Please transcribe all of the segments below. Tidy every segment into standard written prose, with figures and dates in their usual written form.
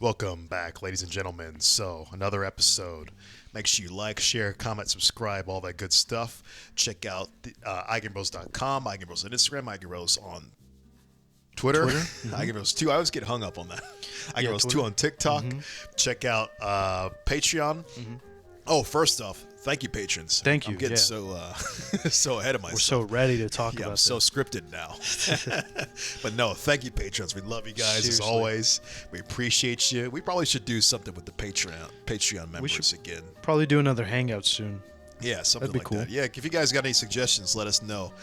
Welcome back, ladies and gentlemen. So, another episode. Make sure you like, share, comment, subscribe, all that good stuff. Check out Eigenbros.com, Eigenbros on Instagram, Eigenbros on Twitter. Mm-hmm. Eigenbros 2. I always get hung up on that. Eigenbros 2 on TikTok. Mm-hmm. Check out Patreon. Mm-hmm. Oh, first off, thank you, patrons. Thank you. I'm getting so ahead of myself. We're so ready to talk about I'm this. so scripted now. But no, thank you, patrons. We love you guys. Seriously. As always. We appreciate you. We probably should do something with the Patreon members again. Probably do another hangout soon. Yeah, something That'd be like cool. that. Yeah, if you guys got any suggestions, let us know.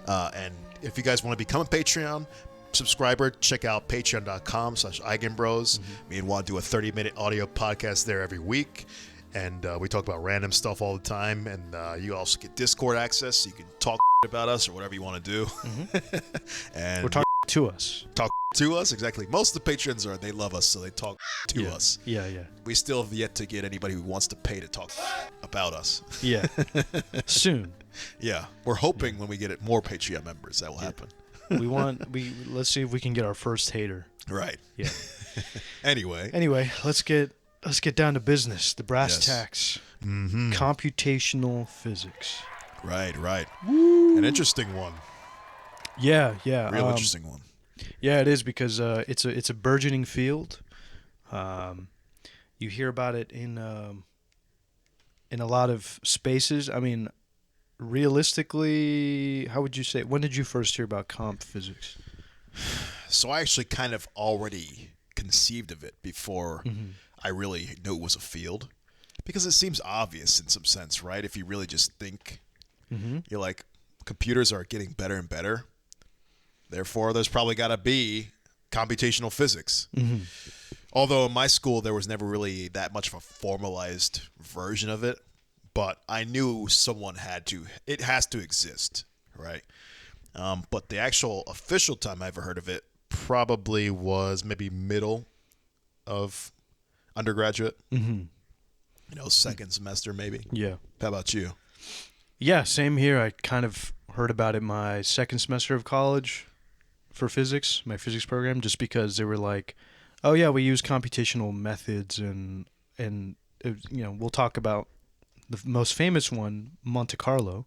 And if you guys want to become a Patreon subscriber, check out patreon.com/Eigenbros. Mm-hmm. Me and Juan do a 30-minute audio podcast there every week. And we talk about random stuff all the time. And you also get Discord access, so you can talk about us or whatever you want to do. Mm-hmm. And we're talking to us. Talk to us, exactly. Most of the patrons they love us, so they talk to us. Yeah. We still have yet to get anybody who wants to pay to talk about us. Yeah. Soon. Yeah. We're hoping when we get more Patreon members, that will happen. Let's see if we can get our first hater. Right. Yeah. Anyway, let's get down to business. The brass tacks. Mm-hmm. Computational physics. Right. Woo. An interesting one. Yeah. Real interesting one. Yeah, it is because it's a burgeoning field. You hear about it in a lot of spaces. I mean, realistically, how would you say? When did you first hear about comp physics? So I actually kind of already conceived of it before I really knew it was a field, because it seems obvious in some sense, right? If you really just think, you're like, computers are getting better and better. Therefore, there's probably got to be computational physics. Mm-hmm. Although in my school, there was never really that much of a formalized version of it. But I knew it has to exist, right? But the actual official time I ever heard of it probably was maybe middle of undergraduate. Mm-hmm. Second semester maybe. Yeah. How about you? Yeah, same here. I kind of heard about it my second semester of college for physics, my physics program, just because they were like, oh yeah, we use computational methods and we'll talk about the most famous one, Monte Carlo.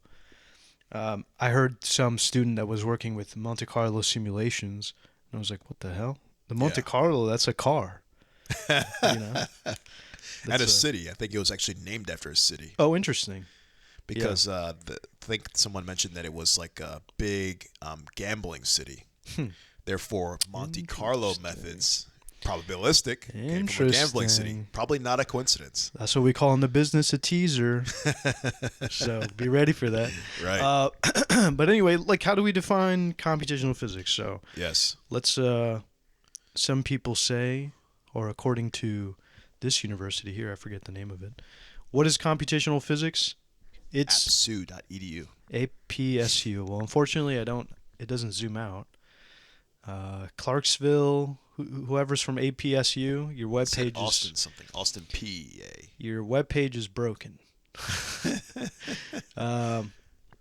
I heard some student that was working with Monte Carlo simulations, and I was like, what the hell? The Monte Carlo, that's a car. And a city. I think it was actually named after a city. Oh, interesting. Because I think someone mentioned that it was like a big gambling city. Therefore, Monte Carlo methods, probabilistic, came from a gambling city. Probably not a coincidence. That's what we call in the business a teaser. So be ready for that. Right. But anyway, how do we define computational physics? So yes, let's. Some people say, or according to this university here, I forget the name of it. What is computational physics? It's apsu.edu. APSU. Well, unfortunately, it doesn't zoom out. Clarksville, whoever's from APSU, your webpage is Austin PA. Your webpage is broken.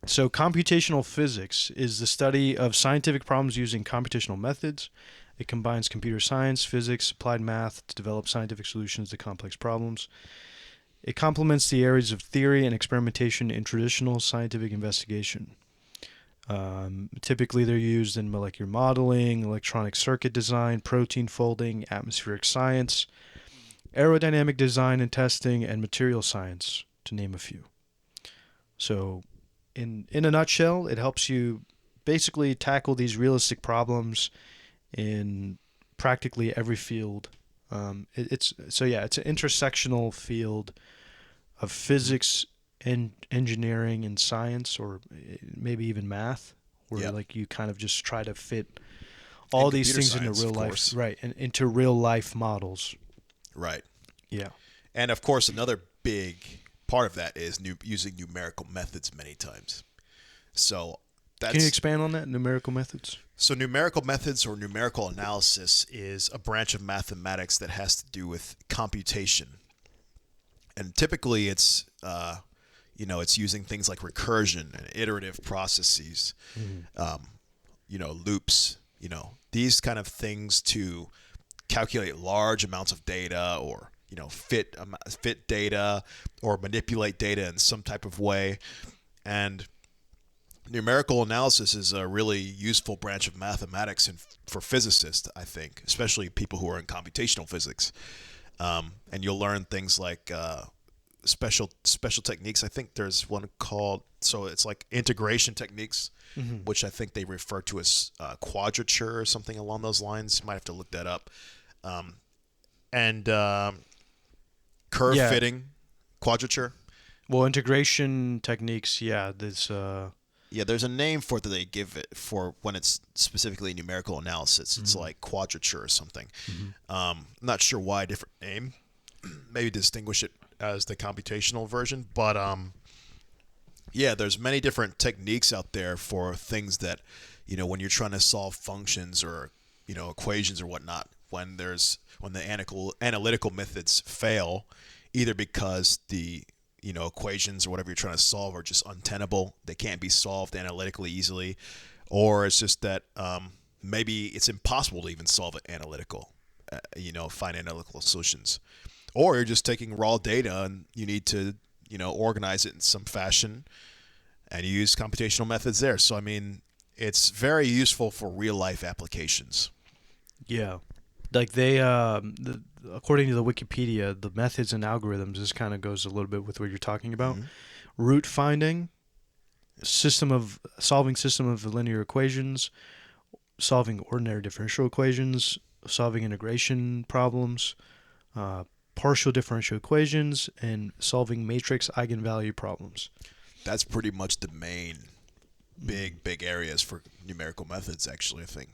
So computational physics is the study of scientific problems using computational methods. It combines computer science, physics, applied math to develop scientific solutions to complex problems. It complements the areas of theory and experimentation in traditional scientific investigation. Typically, they're used in molecular modeling, electronic circuit design, protein folding, atmospheric science, aerodynamic design and testing, and material science, to name a few. So, in a nutshell, it helps you basically tackle these realistic problems in practically every field. It's an intersectional field of physics and engineering and science, or maybe even math, where you kind of just try to fit all these things into real life, right? And into real life models, right? Yeah. And of course, another big part of that is using numerical methods many times. So can you expand on that? Numerical methods? So numerical methods, or numerical analysis, is a branch of mathematics that has to do with computation. And typically it's using things like recursion and iterative processes, loops, these kind of things to calculate large amounts of data, or fit data, or manipulate data in some type of way. And numerical analysis is a really useful branch of mathematics for physicists, I think, especially people who are in computational physics. And you'll learn things like special techniques. I think there's one called, so it's like integration techniques, which I think they refer to as quadrature or something along those lines. You might have to look that up. And curve fitting, quadrature. Well, integration techniques, there's Yeah, there's a name for it that they give it for when it's specifically numerical analysis. It's like quadrature or something. I'm not sure why a different name. Maybe distinguish it as the computational version. But yeah, there's many different techniques out there for things that, when you're trying to solve functions or, equations or whatnot, when the analytical methods fail, either because the equations or whatever you're trying to solve are just untenable. They can't be solved analytically easily. Or it's just that maybe it's impossible to even solve it analytical, find analytical solutions. Or you're just taking raw data and you need to, organize it in some fashion, and you use computational methods there. So, I mean, it's very useful for real life applications. Yeah. Like according to the Wikipedia, the methods and algorithms, this kind of goes a little bit with what you're talking about. Root finding, solving system of linear equations, solving ordinary differential equations, solving integration problems, partial differential equations, and solving matrix eigenvalue problems. That's pretty much the main big areas for numerical methods, actually, I think.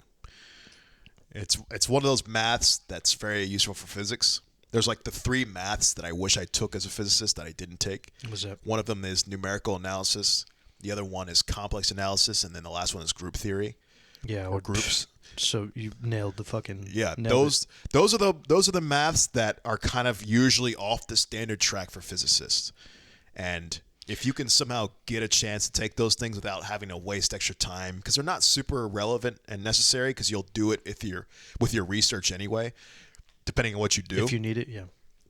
It's one of those maths that's very useful for physics. There's like the three maths that I wish I took as a physicist that I didn't take. What's that? One of them is numerical analysis. The other one is complex analysis, and then the last one is group theory. Yeah, or groups. So you nailed the fucking. Yeah, those are the maths that are kind of usually off the standard track for physicists. And if you can somehow get a chance to take those things without having to waste extra time, because they're not super relevant and necessary, because you'll do it with your research anyway, depending on what you do. If you need it, yeah.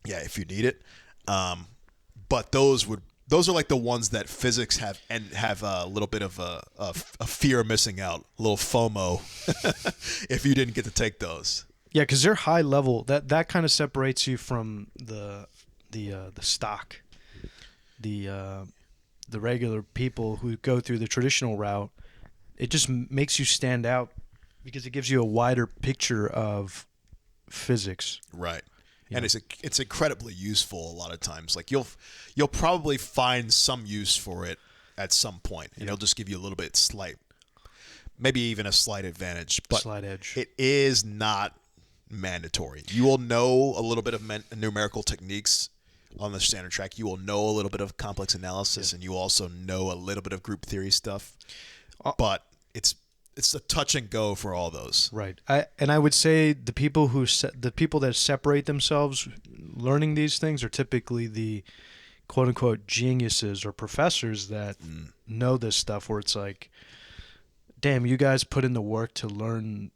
Yeah, if you need it. But those are like the ones that physics have a little bit of a fear of missing out, a little FOMO, if you didn't get to take those. Yeah, because they're high level. That kind of separates you from the stock. The regular people who go through the traditional route. It just makes you stand out because it gives you a wider picture of physics. Right. Yeah. And it's incredibly useful a lot of times. Like you'll probably find some use for it at some point. And it'll just give you a little bit maybe even a slight advantage. But slight edge. It is not mandatory. You will know a little bit of numerical techniques on the standard track. You will know a little bit of complex analysis, and you also know a little bit of group theory stuff. But it's a touch and go for all those. Right. I would say the people that separate themselves learning these things are typically the quote unquote geniuses or professors that know this stuff, where it's like, damn, you guys put in the work to learn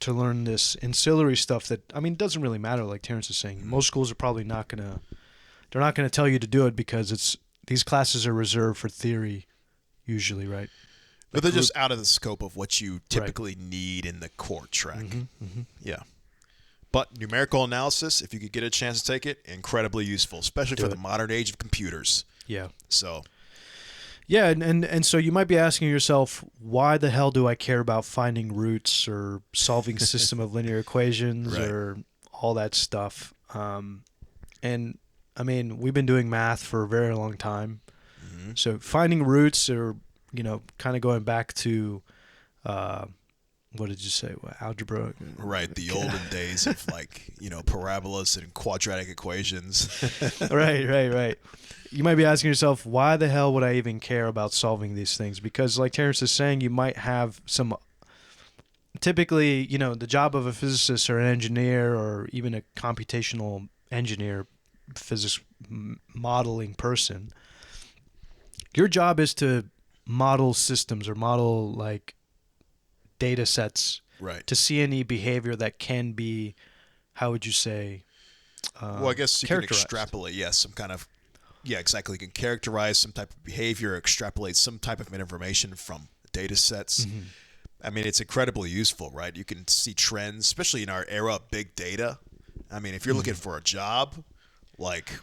this ancillary stuff that, I mean, it doesn't really matter, like Terrence is saying. Most schools are probably not gonna tell you to do it because these classes are reserved for theory usually, right? But they're just out of the scope of what you typically need in the core track. Yeah. But numerical analysis, if you could get a chance to take it, incredibly useful, especially for the modern age of computers. Yeah. So. Yeah, and so you might be asking yourself, why the hell do I care about finding roots or solving system of linear equations or all that stuff? And I mean, we've been doing math for a very long time. So finding roots, or kind of going back to, what did you say? Algebra? Right, the olden days of parabolas and quadratic equations. Right. You might be asking yourself, why the hell would I even care about solving these things? Because like Terrence is saying, you might have some, typically, the job of a physicist or an engineer or even a computational engineer, physics modeling person, your job is to model systems or model like data sets to see any behavior that can be how would you say, Well, I guess you can characterized? extrapolate, yes, some kind of, yeah, exactly. You can characterize some type of behavior, extrapolate some type of information from data sets. Mhm. I mean, it's incredibly useful, right? You can see trends, especially in our era of big data. I mean, if you're looking for a job, like,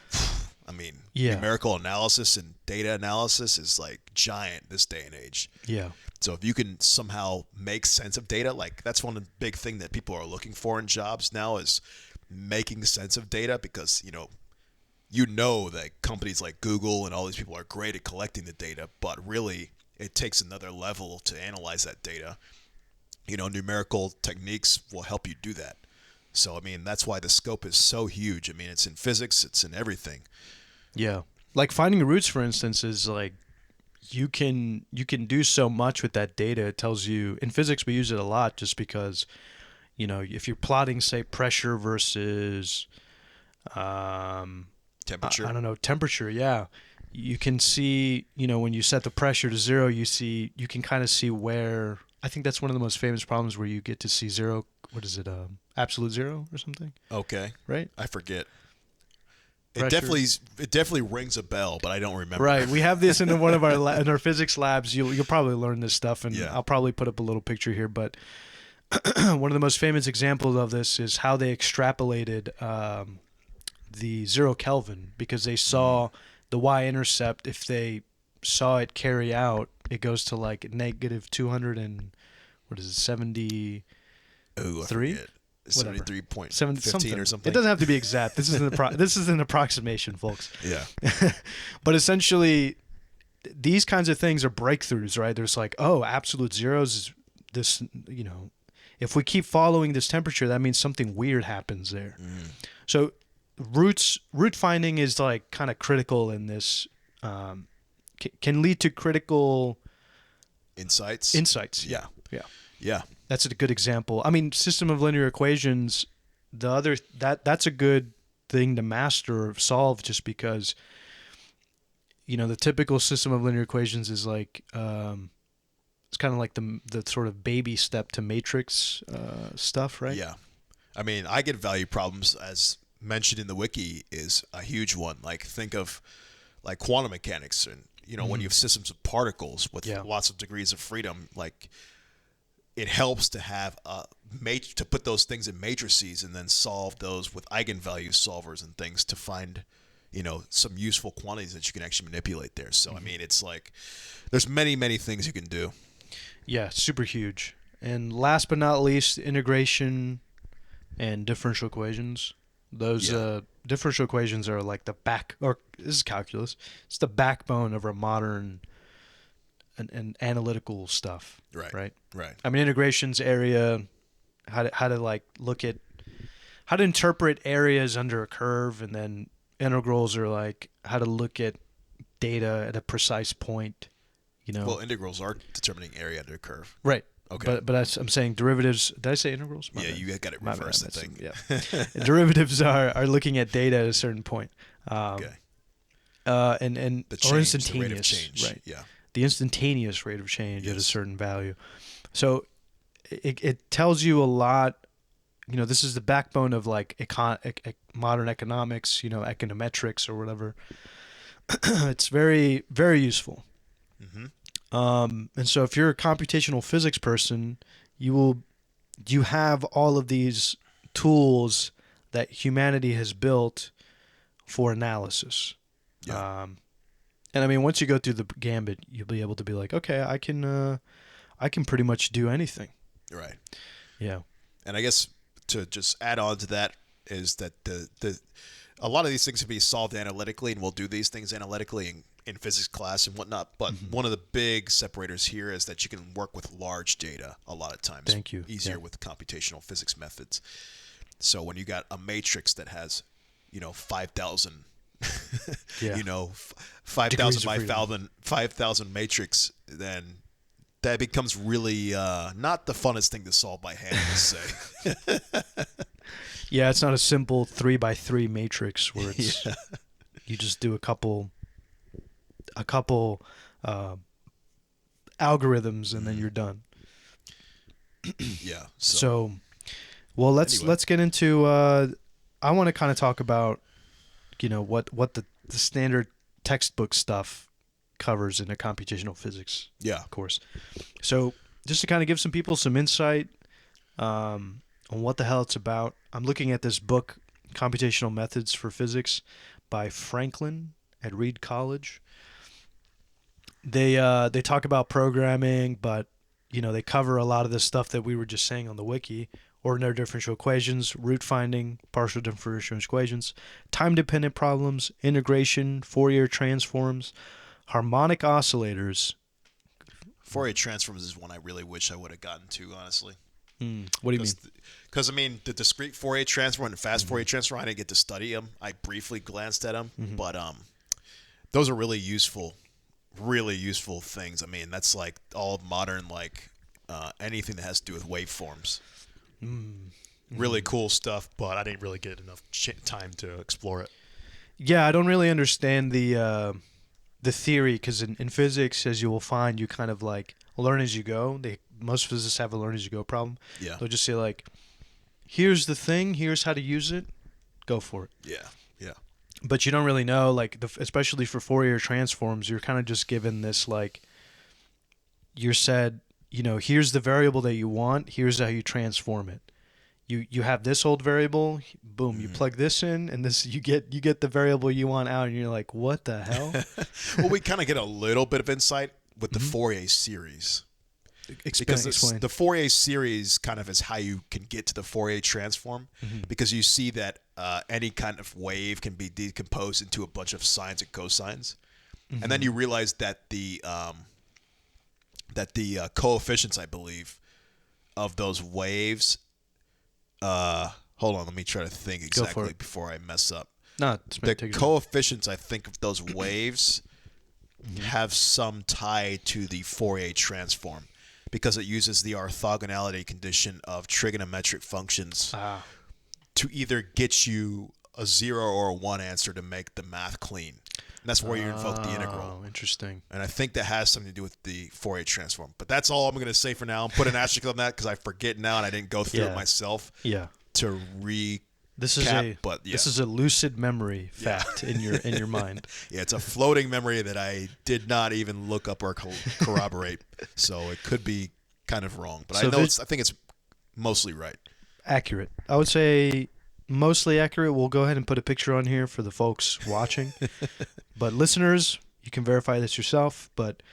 I mean, Yeah. numerical analysis and data analysis is like giant this day and age. Yeah. So if you can somehow make sense of data, like that's one of the big thing that people are looking for in jobs now is making sense of data because, you know that companies like Google and all these people are great at collecting the data, but really it takes another level to analyze that data. Numerical techniques will help you do that. So, I mean, that's why the scope is so huge. I mean, it's in physics, it's in everything. Yeah. Like finding roots, for instance, is like you can do so much with that data. It tells you in physics we use it a lot just because, if you're plotting, say, pressure versus Temperature. I don't know, temperature, yeah. You can see, when you set the pressure to zero, you can kind of see where, I think that's one of the most famous problems where you get to see zero, what is it, absolute zero or something, Okay. right? I forget. Pressure. It definitely rings a bell, but I don't remember. Right. We have this in one of our in our physics labs. You'll probably learn this stuff, and Yeah. I'll probably put up a little picture here. But one of the most famous examples of this is how they extrapolated the 0 Kelvin because they saw the y-intercept. If they saw it carry out, it goes to like negative 200 and what is it, 73? Oh, I forget. Whatever. 73.15 something or something. It doesn't have to be exact. This is this is an approximation, folks. Yeah. But essentially, these kinds of things are breakthroughs, right? There's like, oh, absolute zeros is this, if we keep following this temperature, that means something weird happens there. So root finding is like kind of critical in this, can lead to critical Insights. Yeah. Yeah. That's a good example. I mean, system of linear equations, that's a good thing to master or solve just because, the typical system of linear equations is like, it's kind of like the sort of baby step to matrix stuff, right? Yeah. I mean, eigenvalue problems, as mentioned in the wiki, is a huge one. Like, think of like quantum mechanics and, when you have systems of particles with lots of degrees of freedom, like it helps to have to put those things in matrices and then solve those with eigenvalue solvers and things to find, some useful quantities that you can actually manipulate there. So, I mean, it's like there's many, many things you can do. Yeah, super huge. And last but not least, integration and differential equations. Those differential equations are like this is calculus. It's the backbone of our modern and analytical stuff. Right. I mean, integrations area, how to like look at how to interpret areas under a curve, and then integrals are like how to look at data at a precise point. Well, integrals are determining area under a curve. Right. Okay. But I'm saying derivatives. Did I say integrals? Yeah, you got it reversed, I think. Yeah. Derivatives are looking at data at a certain point. Okay. And The change, or instantaneous, the rate of change. right? Yeah. The instantaneous rate of change at a Yes. certain value. So it tells you a lot. This is the backbone of like modern economics. Econometrics or whatever. It's very, very useful. And so if you're a computational physics person, you have all of these tools that humanity has built for analysis. Yeah. And I mean, once you go through the gambit, you'll be able to be like, okay, I can pretty much do anything. Right. Yeah. And I guess to just add on to that is that a lot of these things can be solved analytically, and we'll do these things analytically in physics class and whatnot. But one of the big separators here is that you can work with large data a lot of times. Thank you. Easier Yeah. with computational physics methods. So when you got a matrix that has, 5,000, Yeah. 5,000 Degrees by of freedom. 5,000 matrix, then that becomes really not the funnest thing to solve by hand, let's say. Yeah, it's not a simple 3x3 matrix where it's you just do a couple algorithms and then you're done. Yeah. So Well, Anyway. let's get into. I want to kind of talk about, what the standard textbook stuff covers in a computational physics course. So just to kind of give some people some insight on what the hell it's about, I'm looking at this book, Computational Methods for Physics, by Franklin at Reed College. They talk about programming, but they cover a lot of the stuff that we were just saying on the wiki: ordinary differential equations, root finding, partial differential equations, time-dependent problems, integration, Fourier transforms, harmonic oscillators. Fourier transforms is one I really wish I would have gotten to, honestly. What do you mean? Because, the discrete Fourier transform and fast Fourier transform, I didn't get to study them. I briefly glanced at them, but those are really useful things. I mean, that's like all modern, anything that has to do with waveforms. Really cool stuff, but I didn't really get enough time to explore it. Yeah, I don't really understand the theory, because in physics, as you will find, you kind of learn as you go. Most physicists have a learn as you go problem. Yeah. They'll just say here's the thing, here's how to use it, go for it. Yeah. But you don't really know, especially for Fourier transforms, you're kind of just given this, you're said, here's the variable that you want, here's how you transform it. You have this old variable, boom, you plug this in, and this you get the variable you want out, and you're like, what the hell? Well, we kind of get a little bit of insight with the Fourier series. Explain. The Fourier series kind of is how you can get to the Fourier transform, because you see that any kind of wave can be decomposed into a bunch of sines and cosines, and then you realize that the coefficients, I believe, of those waves. Hold on, let me try to think exactly before I mess up. No, the coefficients, I think, of those waves have some tie to the Fourier transform, because it uses the orthogonality condition of trigonometric functions to either get you a 0 or a 1 answer to make the math clean. And that's where you invoke the integral. Oh, interesting. And I think that has something to do with the Fourier transform. But that's all I'm going to say for now. Put an asterisk on that because I forget now and I didn't go through it myself. Yeah. To recap. This is a lucid memory fact in your mind. Yeah, it's a floating memory that I did not even look up or corroborate. So it could be kind of wrong. But I think it's mostly right. Accurate. I would say mostly accurate. We'll go ahead and put a picture on here for the folks watching. But listeners, you can verify this yourself. But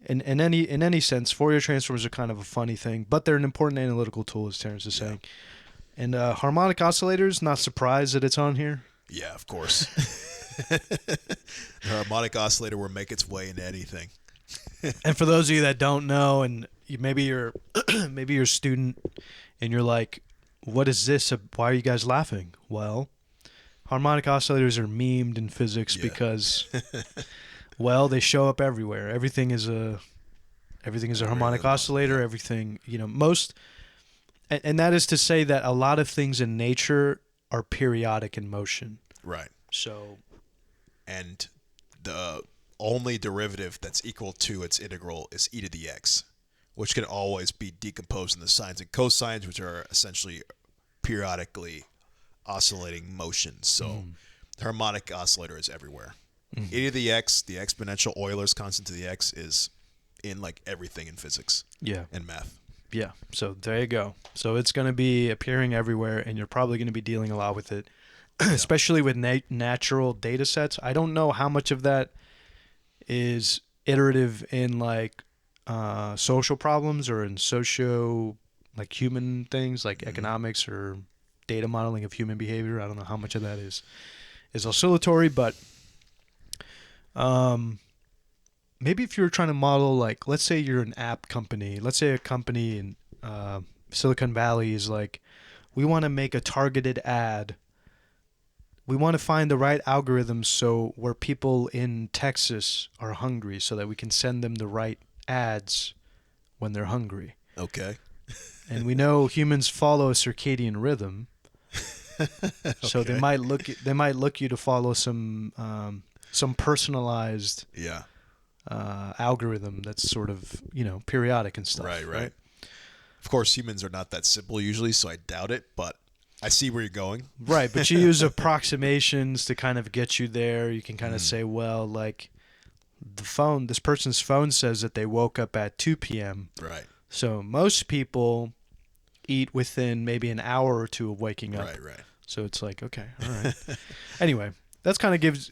in any sense, Fourier transforms are kind of a funny thing, but they're an important analytical tool, as Terrence is saying. And harmonic oscillators, not surprised that it's on here. Yeah, of course. The harmonic oscillator will make its way into anything. And for those of you that don't know, and maybe you're a student, and you're like, "What is this? Why are you guys laughing?" Well, harmonic oscillators are memed in physics because, well, they show up everywhere. Everything is a harmonic oscillator. Everything, most. And that is to say that a lot of things in nature are periodic in motion. Right. So, and the only derivative that's equal to its integral is e to the x, which can always be decomposed into sines and cosines, which are essentially periodically oscillating motions. So the harmonic oscillator is everywhere. E to the x, the exponential Euler's constant to the x, is in everything in physics and math. Yeah, so there you go. So it's going to be appearing everywhere, and you're probably going to be dealing a lot with it, especially with natural data sets. I don't know how much of that is iterative in social problems or in human things like economics or data modeling of human behavior. I don't know how much of that is oscillatory, but maybe if you're trying to model, let's say you're an app company. Let's say a company in Silicon Valley is we want to make a targeted ad. We want to find the right algorithm where people in Texas are hungry so that we can send them the right ads when they're hungry. Okay. And we know humans follow a circadian rhythm. So they might look you to follow some personalized algorithm that's sort of periodic and stuff. Right. Of course, humans are not that simple usually, so I doubt it, but I see where you're going. Right, but you use approximations to kind of get you there. You can kind of say, well, like this person's phone says that they woke up at 2 p.m. Right. So most people eat within maybe an hour or two of waking up. Right. So it's like, okay, all right. Anyway, that's kind of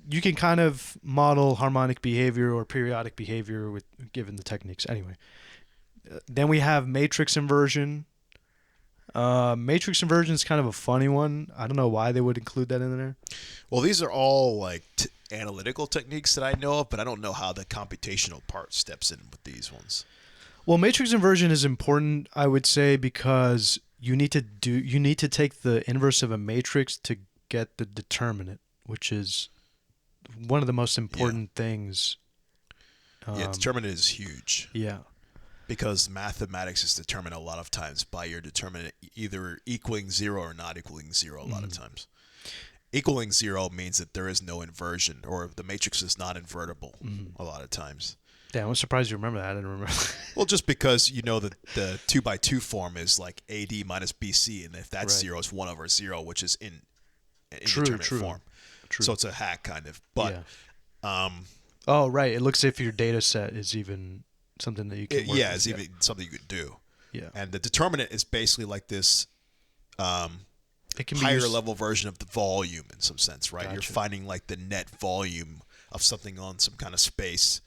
you can kind of model harmonic behavior or periodic behavior given the techniques. Anyway, then we have matrix inversion. Matrix inversion is kind of a funny one. I don't know why they would include that in there. Well, these are all like analytical techniques that I know of, but I don't know how the computational part steps in with these ones. Well, matrix inversion is important, I would say, because you need to take the inverse of a matrix to get the determinant, which is one of the most important things. Determinant is huge. Yeah. Because mathematics is determined a lot of times by your determinant either equaling 0 or not equaling 0 a lot of times. Equaling 0 means that there is no inversion, or the matrix is not invertible a lot of times. Yeah, I'm surprised you remember that. I didn't remember. Well, just because you know that the 2 by 2 form is like AD minus BC, and if that's 0, it's 1 over 0, which is in indeterminate form. True. So it's a hack kind of. But oh, right. It looks as if your data set is even something that you can work with. It's even something you could do. Yeah. And the determinant is basically like this it can higher level version of the volume in some sense, right? Gotcha. You're finding like the net volume of something on some kind of space.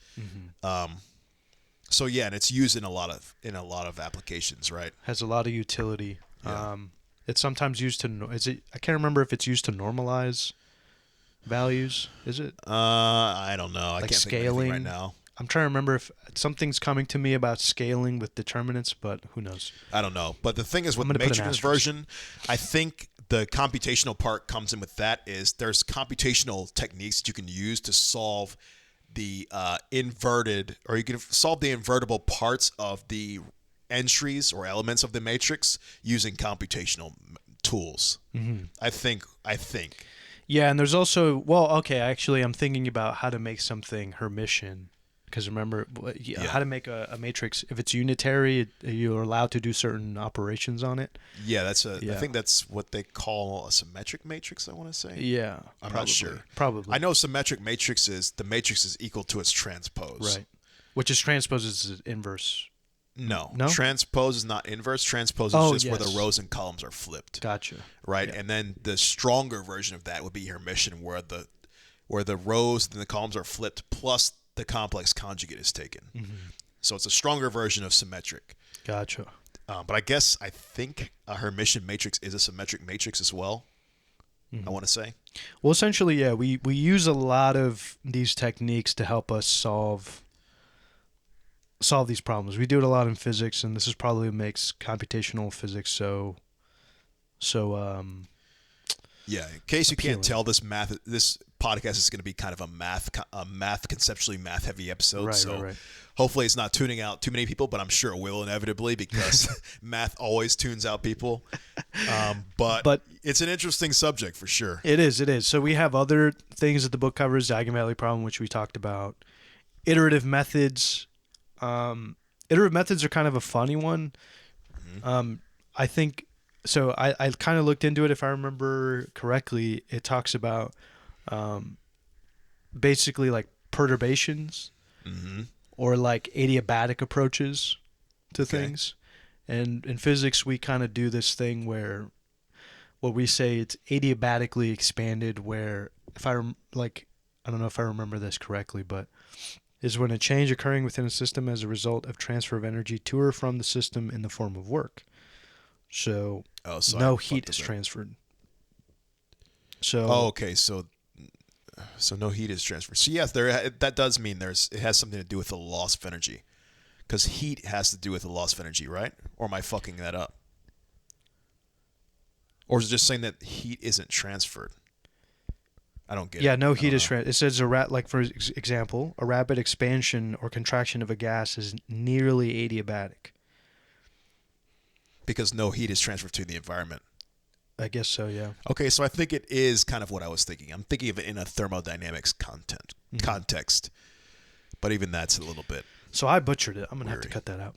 So yeah, and it's used in a lot of applications, right? Has a lot of utility. Yeah. It's sometimes used to I can't remember if it's used to normalize values. Is it? I don't know. I Like can't scaling? think of anything right now. I'm trying to remember if something's coming to me about scaling with determinants, but who knows? I don't know. But the thing is with matrix inversion, I think the computational part comes in with that is there's computational techniques that you can use to solve the inverted, or you can solve the invertible parts of the entries or elements of the matrix using computational tools. I think. Yeah, and there's also, actually, I'm thinking about how to make something Hermitian. Because remember, how to make a matrix, if it's unitary, you're allowed to do certain operations on it. Yeah, I think that's what they call a symmetric matrix, I want to say. Yeah. I'm not sure. Probably. I know symmetric matrix is, the matrix is equal to its transpose. Right. Which is transpose is inverse. No. No? Transpose is not inverse. Transpose is just where the rows and columns are flipped. Gotcha. Right? Yeah. And then the stronger version of that would be Hermitian, where the rows and the columns are flipped plus the complex conjugate is taken. So it's a stronger version of symmetric. Gotcha. But I think a Hermitian matrix is a symmetric matrix as well, I want to say. Well, essentially, yeah, we use a lot of these techniques to help us solve these problems. We do it a lot in physics, and this is probably what makes computational physics so yeah, in case you appealing. can't tell, this podcast is going to be kind of a conceptually math heavy episode. Right. Hopefully it's not tuning out too many people, but I'm sure it will inevitably, because math always tunes out people. But it's an interesting subject for sure. It is. So we have other things that the book covers, the Eigenvalue problem, which we talked about. Iterative methods. Iterative methods are kind of a funny one. I think... So I kind of looked into it. If I remember correctly, it talks about basically like perturbations or like adiabatic approaches to things. And in physics, we kind of do this thing where what we say it's adiabatically expanded, where I don't know if I remember this correctly, but is when a change occurring within a system as a result of transfer of energy to or from the system in the form of work. So no heat is transferred. So so no heat is transferred. So yes, that does mean it has something to do with the loss of energy, because heat has to do with the loss of energy, right? Or am I fucking that up? Or is it just saying that heat isn't transferred? I don't get it. Yeah, no heat is transferred. It says for example, a rapid expansion or contraction of a gas is nearly adiabatic. Because no heat is transferred to the environment. I guess so, yeah. Okay, so I think it is kind of what I was thinking. I'm thinking of it in a thermodynamics context. But even that's a little bit. So I butchered it. I'm gonna have to cut that out.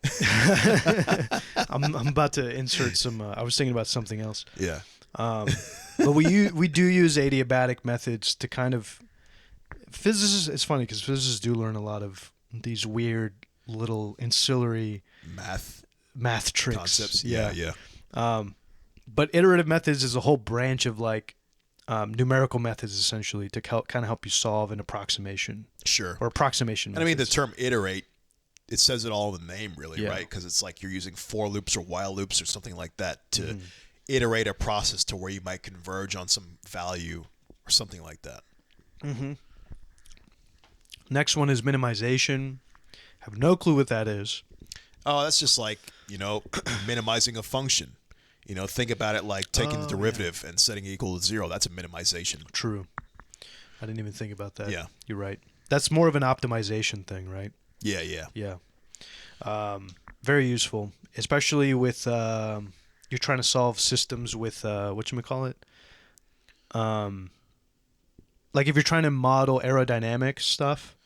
I'm about to insert some. I was thinking about something else. Yeah. But we do use adiabatic methods to kind of physicists. It's funny because physicists do learn a lot of these weird little ancillary math tricks. Concepts. Yeah. But iterative methods is a whole branch of like numerical methods essentially to kind of help you solve an approximation. Sure. Or approximation. And I mean the term iterate. It says it all in the name, really, Yeah. right? Because it's like you're using for loops or while loops or something like that to iterate a process to where you might converge on some value or something like that. Mm-hmm. Next one is minimization. Have no clue what that is. Oh, that's just like, minimizing a function. Think about it like taking the derivative and setting it equal to 0. That's a minimization. True. I didn't even think about that. Yeah. You're right. That's more of an optimization thing, right? Yeah. Yeah. Very useful, especially with you're trying to solve systems with whatchamacallit? Like if you're trying to model aerodynamic stuff,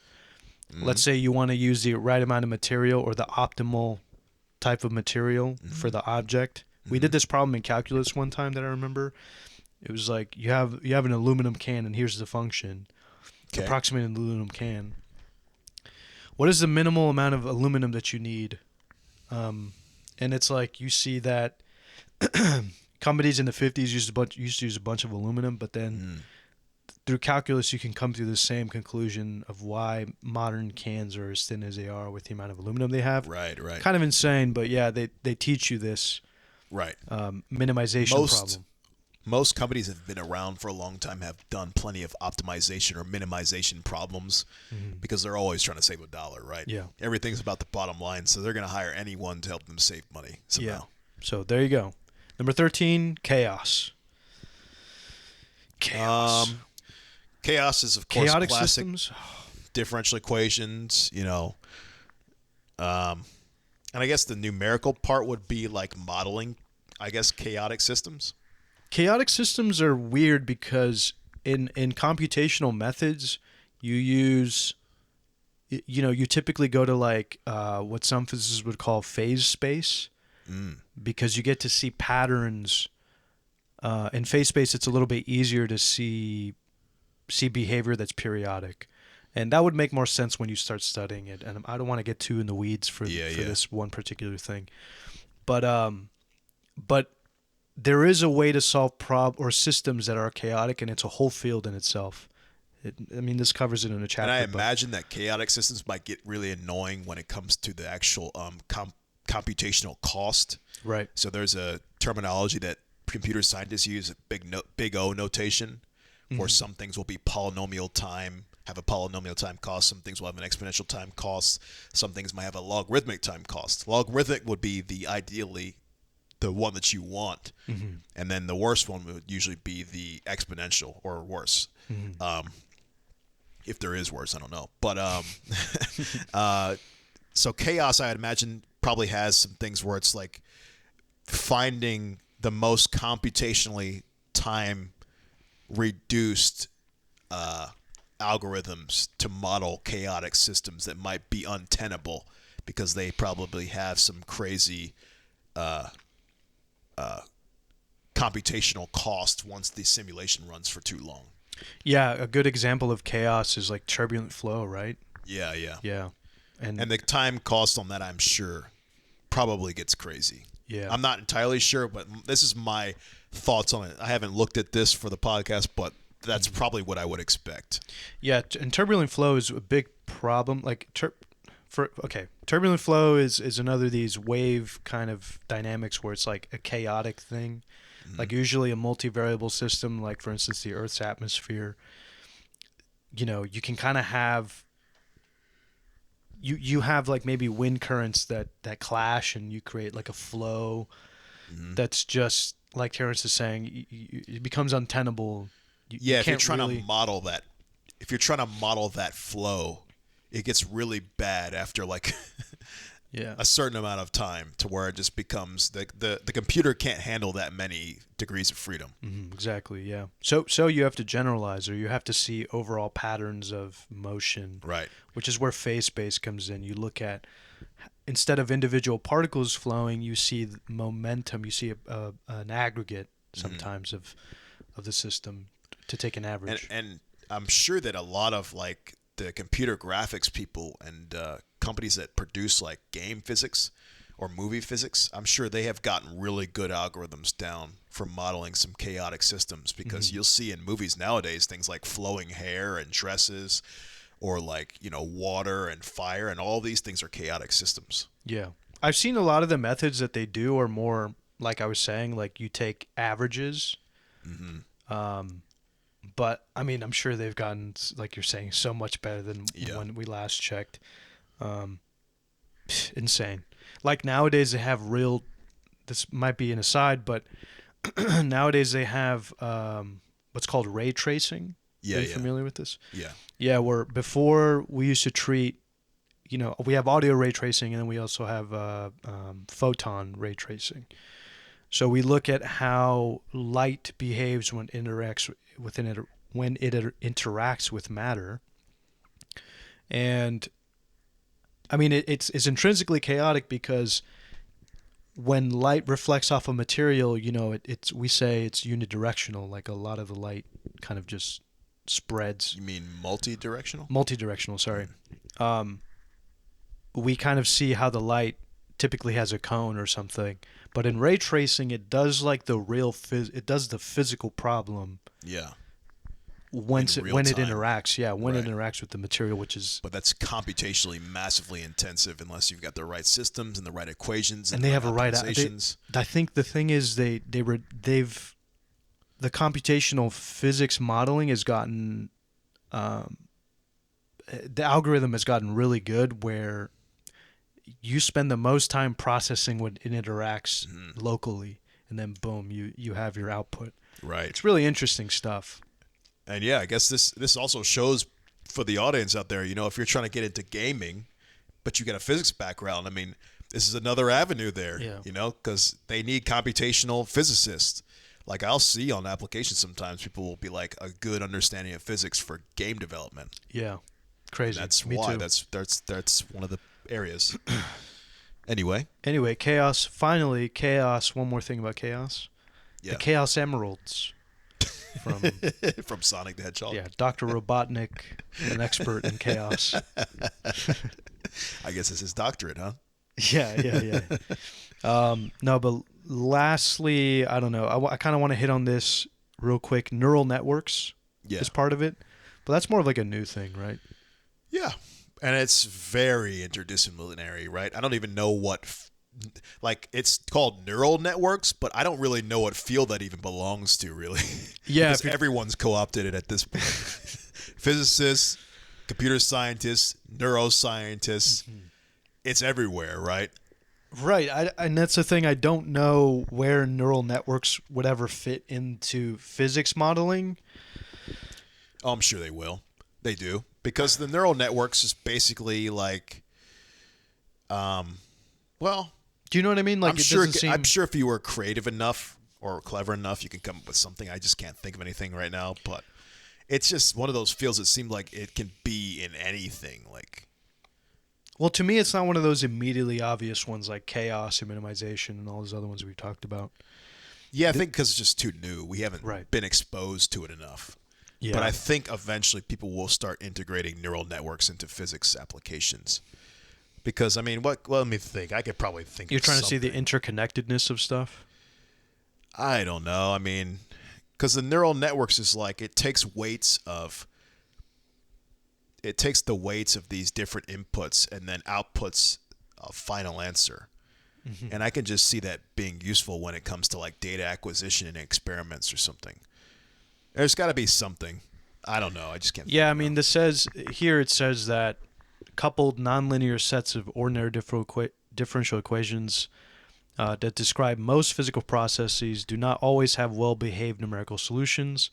let's say you want to use the right amount of material or the optimal type of material for the object. We did this problem in calculus one time that I remember. It was like you have an aluminum can and here's the function. Okay. Approximate an aluminum can. What is the minimal amount of aluminum that you need? And it's like you see that companies in the 50s used to use a bunch of aluminum, but then through calculus you can come to the same conclusion of why modern cans are as thin as they are with the amount of aluminum they have. Right. Kind of insane, but yeah, they teach you this minimization problem. Most companies have been around for a long time, have done plenty of optimization or minimization problems because they're always trying to save $1, right? Yeah. Everything's about the bottom line, so they're going to hire anyone to help them save money somehow. Yeah. So there you go. Number 13, chaos. Chaos is, of course, Chaotic classic systems. differential equations, and I guess the numerical part would be like modeling, chaotic systems. Chaotic systems are weird because in computational methods, you typically go to like what some physicists would call phase space because you get to see patterns. In phase space, it's a little bit easier to see behavior that's periodic. And that would make more sense when you start studying it. And I don't want to get too in the weeds for this one particular thing. But there is a way to solve systems that are chaotic, and it's a whole field in itself. This covers it in a chapter. And I imagine that chaotic systems might get really annoying when it comes to the actual computational cost. Right. So there's a terminology that computer scientists use, big O notation, where some things will be polynomial time, have a polynomial time cost. Some things will have an exponential time cost. Some things might have a logarithmic time cost. Logarithmic would be ideally the one that you want, and then the worst one would usually be the exponential or worse. If there is worse, I don't know. But so chaos, I would imagine, probably has some things where it's like finding the most computationally time reduced algorithms to model chaotic systems that might be untenable because they probably have some crazy computational cost once the simulation runs for too long. Yeah, a good example of chaos is like turbulent flow, right? Yeah. And the time cost on that, I'm sure, probably gets crazy. Yeah. I'm not entirely sure, but this is my thoughts on it. I haven't looked at this for the podcast, but that's probably what I would expect. Yeah, and turbulent flow is a big problem. Like turbulent flow is another of these wave kind of dynamics where it's like a chaotic thing. Like usually a multivariable system, like for instance the Earth's atmosphere, you can kind of have you have like maybe wind currents that clash and you create like a flow that's just like Terrence is saying, it becomes untenable. If you're trying to model that flow, it gets really bad after like Yeah. a certain amount of time to where it just becomes the computer can't handle that many degrees of freedom. Exactly. Yeah. So you have to generalize, or you have to see overall patterns of motion, Right. which is where phase space comes in. You look at, instead of individual particles flowing, you see momentum. You see an aggregate sometimes of the system to take an average. And I'm sure that a lot of like the computer graphics people and companies that produce like game physics or movie physics, I'm sure they have gotten really good algorithms down for modeling some chaotic systems, because you'll see in movies nowadays things like flowing hair and dresses, or like, water and fire, and all these things are chaotic systems. Yeah. I've seen a lot of the methods that they do are more, like I was saying, like you take averages. But I mean, I'm sure they've gotten, like you're saying, so much better than when we last checked. Insane. Like nowadays they have real, this might be an aside, but nowadays they have what's called ray tracing. Yeah, Are you familiar with this? Yeah. Yeah, where before we used to treat, we have audio ray tracing, and then we also have photon ray tracing. So we look at how light behaves when it interacts with matter. And I mean, it's intrinsically chaotic, because when light reflects off a material, we say it's unidirectional. Like a lot of the light kind of just spreads. You mean multi-directional? Multi-directional, sorry. We kind of see how the light typically has a cone or something, but in ray tracing, it does like it does the physical problem. Yeah. When it interacts, it Right. interacts with the material, which is. But that's computationally massively intensive unless you've got the right systems and the right equations And they have a right. optimizations. I think the thing is they've the computational physics modeling has gotten, the algorithm has gotten really good, where you spend the most time processing when it interacts locally, and then boom, you have your output. Right. It's really interesting stuff. And yeah, I guess this also shows for the audience out there, if you're trying to get into gaming, but you got a physics background, I mean, this is another avenue there, because they need computational physicists. Like I'll see on applications sometimes people will be like a good understanding of physics for game development. Yeah. Crazy. And that's Me why too. that's one of the areas. Anyway, chaos. Finally, chaos. One more thing about chaos. yeah. The Chaos Emeralds. From Sonic the Hedgehog. Yeah, Dr. Robotnik, an expert in chaos. I guess it's his doctorate, huh? Yeah. No, but lastly, I don't know. I kind of want to hit on this real quick. Neural networks is part of it, but that's more of like a new thing, right? Yeah, and it's very interdisciplinary, right? I don't even know what, it's called neural networks, but I don't really know what field that even belongs to, really. Yeah, because everyone's co-opted it at this point. Physicists, computer scientists, neuroscientists, it's everywhere, right? Right, and that's the thing. I don't know where neural networks would ever fit into physics modeling. Oh, I'm sure they will. They do. Because the neural networks is basically like, do you know what I mean? Like, I'm sure if you were creative enough or clever enough, you can come up with something. I just can't think of anything right now. But it's just one of those fields that seem like it can be in anything. Well, to me, it's not one of those immediately obvious ones like chaos and minimization and all those other ones we've talked about. Yeah, I think because it's just too new. We haven't Right. been exposed to it enough. Yeah. But I think eventually people will start integrating neural networks into physics applications. Because, I mean, let me think. I could probably think You're of trying something. to see the interconnectedness of stuff? I don't know. I mean, because the neural networks is like it takes the weights of these different inputs and then outputs a final answer. And I can just see that being useful when it comes to like data acquisition and experiments or something. There's got to be something. I don't know. I just can't. Yeah, I mean, it says that coupled nonlinear sets of ordinary differential equations that describe most physical processes do not always have well-behaved numerical solutions.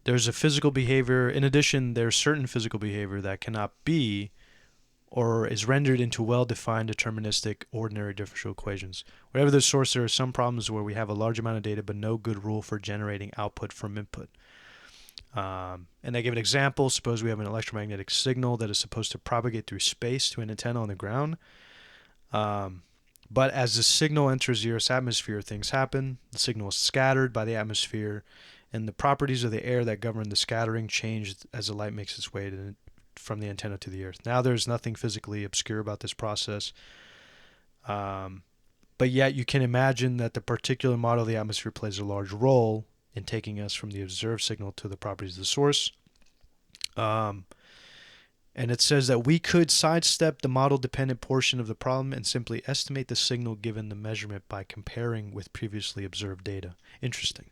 There's a physical behavior. In addition, there's certain physical behavior that cannot be or is rendered into well-defined deterministic ordinary differential equations. Whatever the source, there are some problems where we have a large amount of data but no good rule for generating output from input. And they give an example. Suppose we have an electromagnetic signal that is supposed to propagate through space to an antenna on the ground. But as the signal enters the Earth's atmosphere, things happen. The signal is scattered by the atmosphere, and the properties of the air that govern the scattering change as the light makes its way from the antenna to the Earth. Now there's nothing physically obscure about this process. But yet you can imagine that the particular model of the atmosphere plays a large role in taking us from the observed signal to the properties of the source. And it says that we could sidestep the model-dependent portion of the problem and simply estimate the signal given the measurement by comparing with previously observed data. Interesting.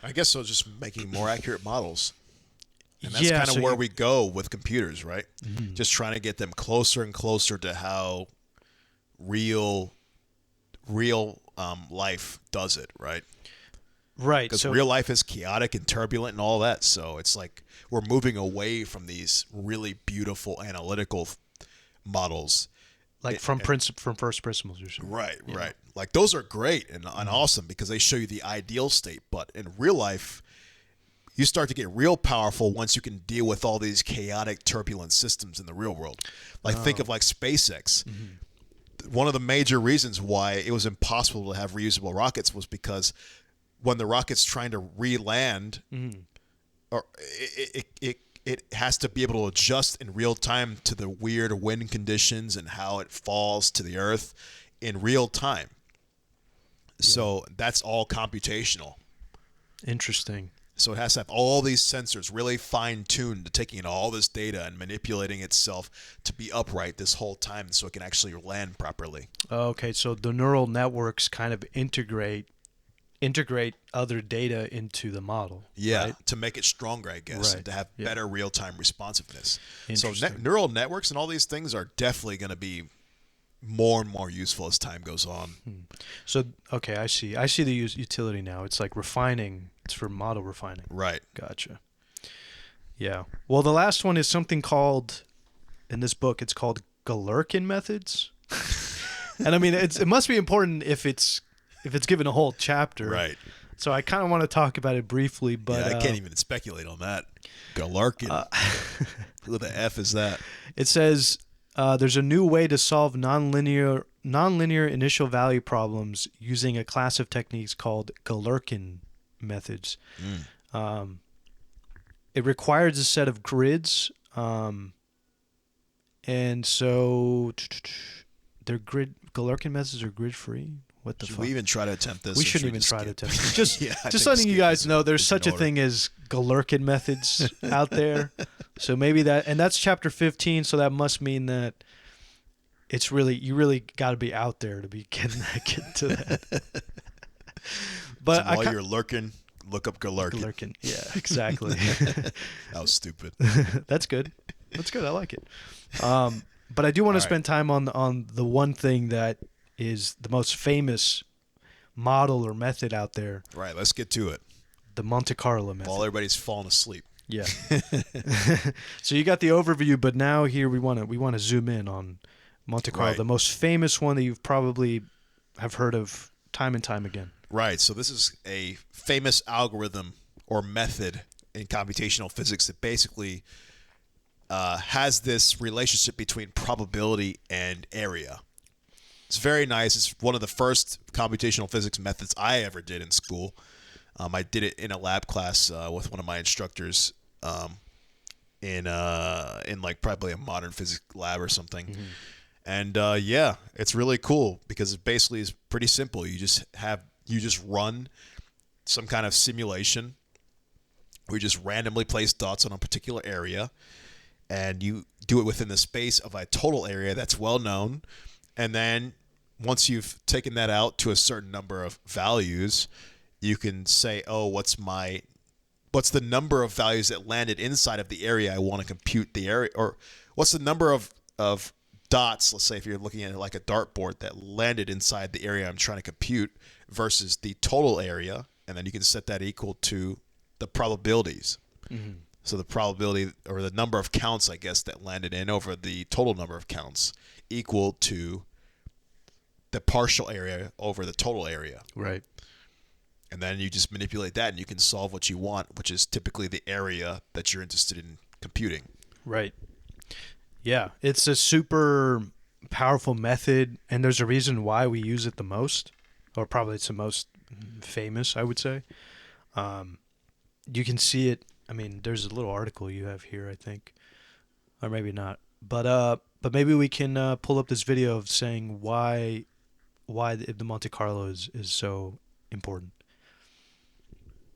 I guess so, just making more accurate models. And that's kind of where we go with computers, right? Mm-hmm. Just trying to get them closer and closer to how real life does it, right? Right. Because real life is chaotic and turbulent and all that. So it's like we're moving away from these really beautiful analytical models. Like from first principles or something. Right, yeah. Right. Like those are great and awesome because they show you the ideal state. But in real life, you start to get real powerful once you can deal with all these chaotic, turbulent systems in the real world. Like think of like SpaceX. Mm-hmm. One of the major reasons why it was impossible to have reusable rockets was because when the rocket's trying to re-land, or it has to be able to adjust in real time to the weird wind conditions and how it falls to the Earth in real time. Yeah. So that's all computational. Interesting. So it has to have all these sensors really fine-tuned to taking in all this data and manipulating itself to be upright this whole time so it can actually land properly. Okay, so the neural networks kind of integrate other data into the model. Yeah, right? To make it stronger, I guess, right. and to have better real-time responsiveness. So Interesting. Neural networks and all these things are definitely going to be more and more useful as time goes on. So, okay, I see the utility now. It's like refining. It's for model refining. Right. Gotcha. Yeah. Well, the last one is something called, in this book, it's called Galerkin Methods. And I mean, it must be important if it's given a whole chapter. Right. So I kind of want to talk about it briefly, but I can't even speculate on that. Galerkin. Who the F is that? It says there's a new way to solve nonlinear initial value problems using a class of techniques called Galerkin Methods. It requires a set of grids, and so Galerkin methods are grid free. What the Should fuck? we even try to attempt this? We shouldn't even try to attempt it. Just letting you guys know there's such a thing as Galerkin methods out there. So maybe that's chapter 15, so that must mean that you really got to be out there to be getting to that. But so while you're lurking, look up Galerkin. Galerkin. Yeah, exactly. That was stupid. That's good. I like it. But I do want to spend time on the one thing that is the most famous model or method out there. Right, let's get to it. The Monte Carlo method. While everybody's falling asleep. Yeah. So you got the overview, but now here we want to zoom in on Monte Carlo, the most famous one that you've probably have heard of time and time again. Right. So this is a famous algorithm or method in computational physics that basically has this relationship between probability and area. It's very nice. It's one of the first computational physics methods I ever did in school. I did it in a lab class with one of my instructors in like probably a modern physics lab or something. Mm-hmm. And it's really cool because it basically is pretty simple. You just run some kind of simulation where you just randomly place dots on a particular area, and you do it within the space of a total area that's well known. And then once you've taken that out to a certain number of values, you can say, oh, what's the number of values that landed inside of the area I want to compute the area, or what's the number of dots, let's say if you're looking at it like a dartboard, that landed inside the area I'm trying to compute versus the total area, and then you can set that equal to the probabilities. Mm-hmm. So the probability, or the number of counts, I guess, that landed in over the total number of counts equal to the partial area over the total area. Right. And then you just manipulate that and you can solve what you want, which is typically the area that you're interested in computing. Right. Yeah. It's a super powerful method, and there's a reason why we use it the most, or probably it's the most famous, I would say. You can see it. I mean, there's a little article you have here, I think, or maybe not. But maybe we can pull up this video of saying why the Monte Carlo is so important.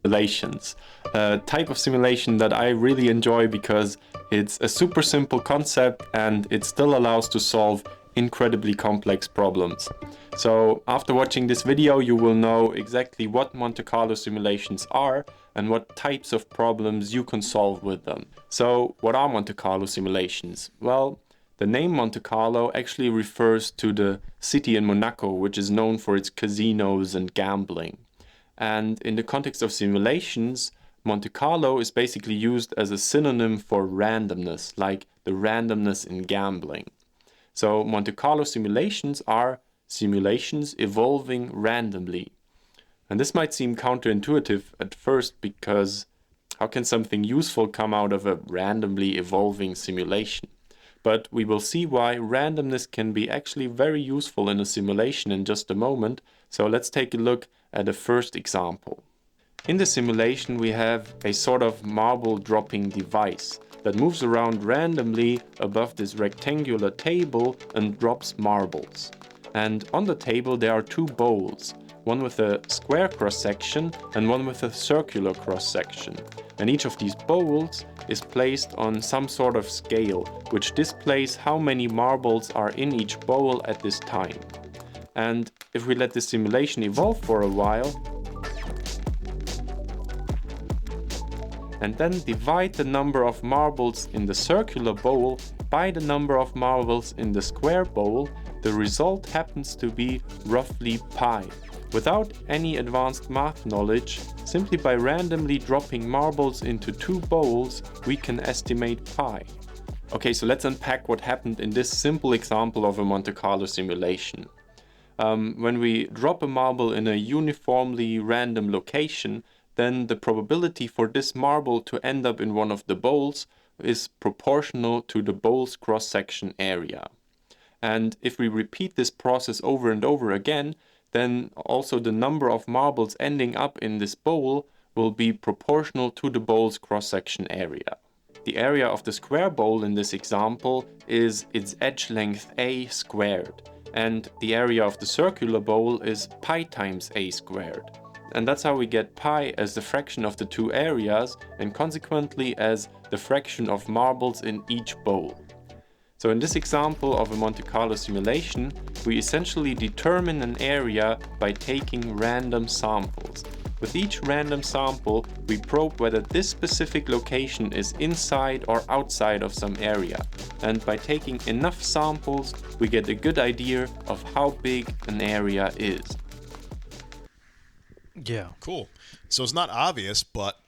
Simulations, a type of simulation that I really enjoy because it's a super simple concept and it still allows to solve incredibly complex problems. So after watching this video, you will know exactly what Monte Carlo simulations are and what types of problems you can solve with them. So what are Monte Carlo simulations? Well, the name Monte Carlo actually refers to the city in Monaco, which is known for its casinos and gambling. And in the context of simulations, Monte Carlo is basically used as a synonym for randomness, like the randomness in gambling. So Monte Carlo simulations are simulations evolving randomly. And this might seem counterintuitive at first, because how can something useful come out of a randomly evolving simulation? But we will see why randomness can be actually very useful in a simulation in just a moment. So let's take a look at the first example. In the simulation, we have a sort of marble dropping device that moves around randomly above this rectangular table and drops marbles. And on the table there are two bowls, one with a square cross-section and one with a circular cross-section. And each of these bowls is placed on some sort of scale, which displays how many marbles are in each bowl at this time. And if we let the simulation evolve for a while, and then divide the number of marbles in the circular bowl by the number of marbles in the square bowl, the result happens to be roughly pi. Without any advanced math knowledge, simply by randomly dropping marbles into two bowls, we can estimate pi. Okay, so let's unpack what happened in this simple example of a Monte Carlo simulation. When we drop a marble in a uniformly random location, then the probability for this marble to end up in one of the bowls is proportional to the bowl's cross-section area. And if we repeat this process over and over again, then also the number of marbles ending up in this bowl will be proportional to the bowl's cross-section area. The area of the square bowl in this example is its edge length a squared, and the area of the circular bowl is pi times a squared. And that's how we get pi as the fraction of the two areas, and consequently as the fraction of marbles in each bowl. So in this example of a Monte Carlo simulation, we essentially determine an area by taking random samples. With each random sample, we probe whether this specific location is inside or outside of some area. And by taking enough samples, we get a good idea of how big an area is. Yeah. Cool. So it's not obvious, but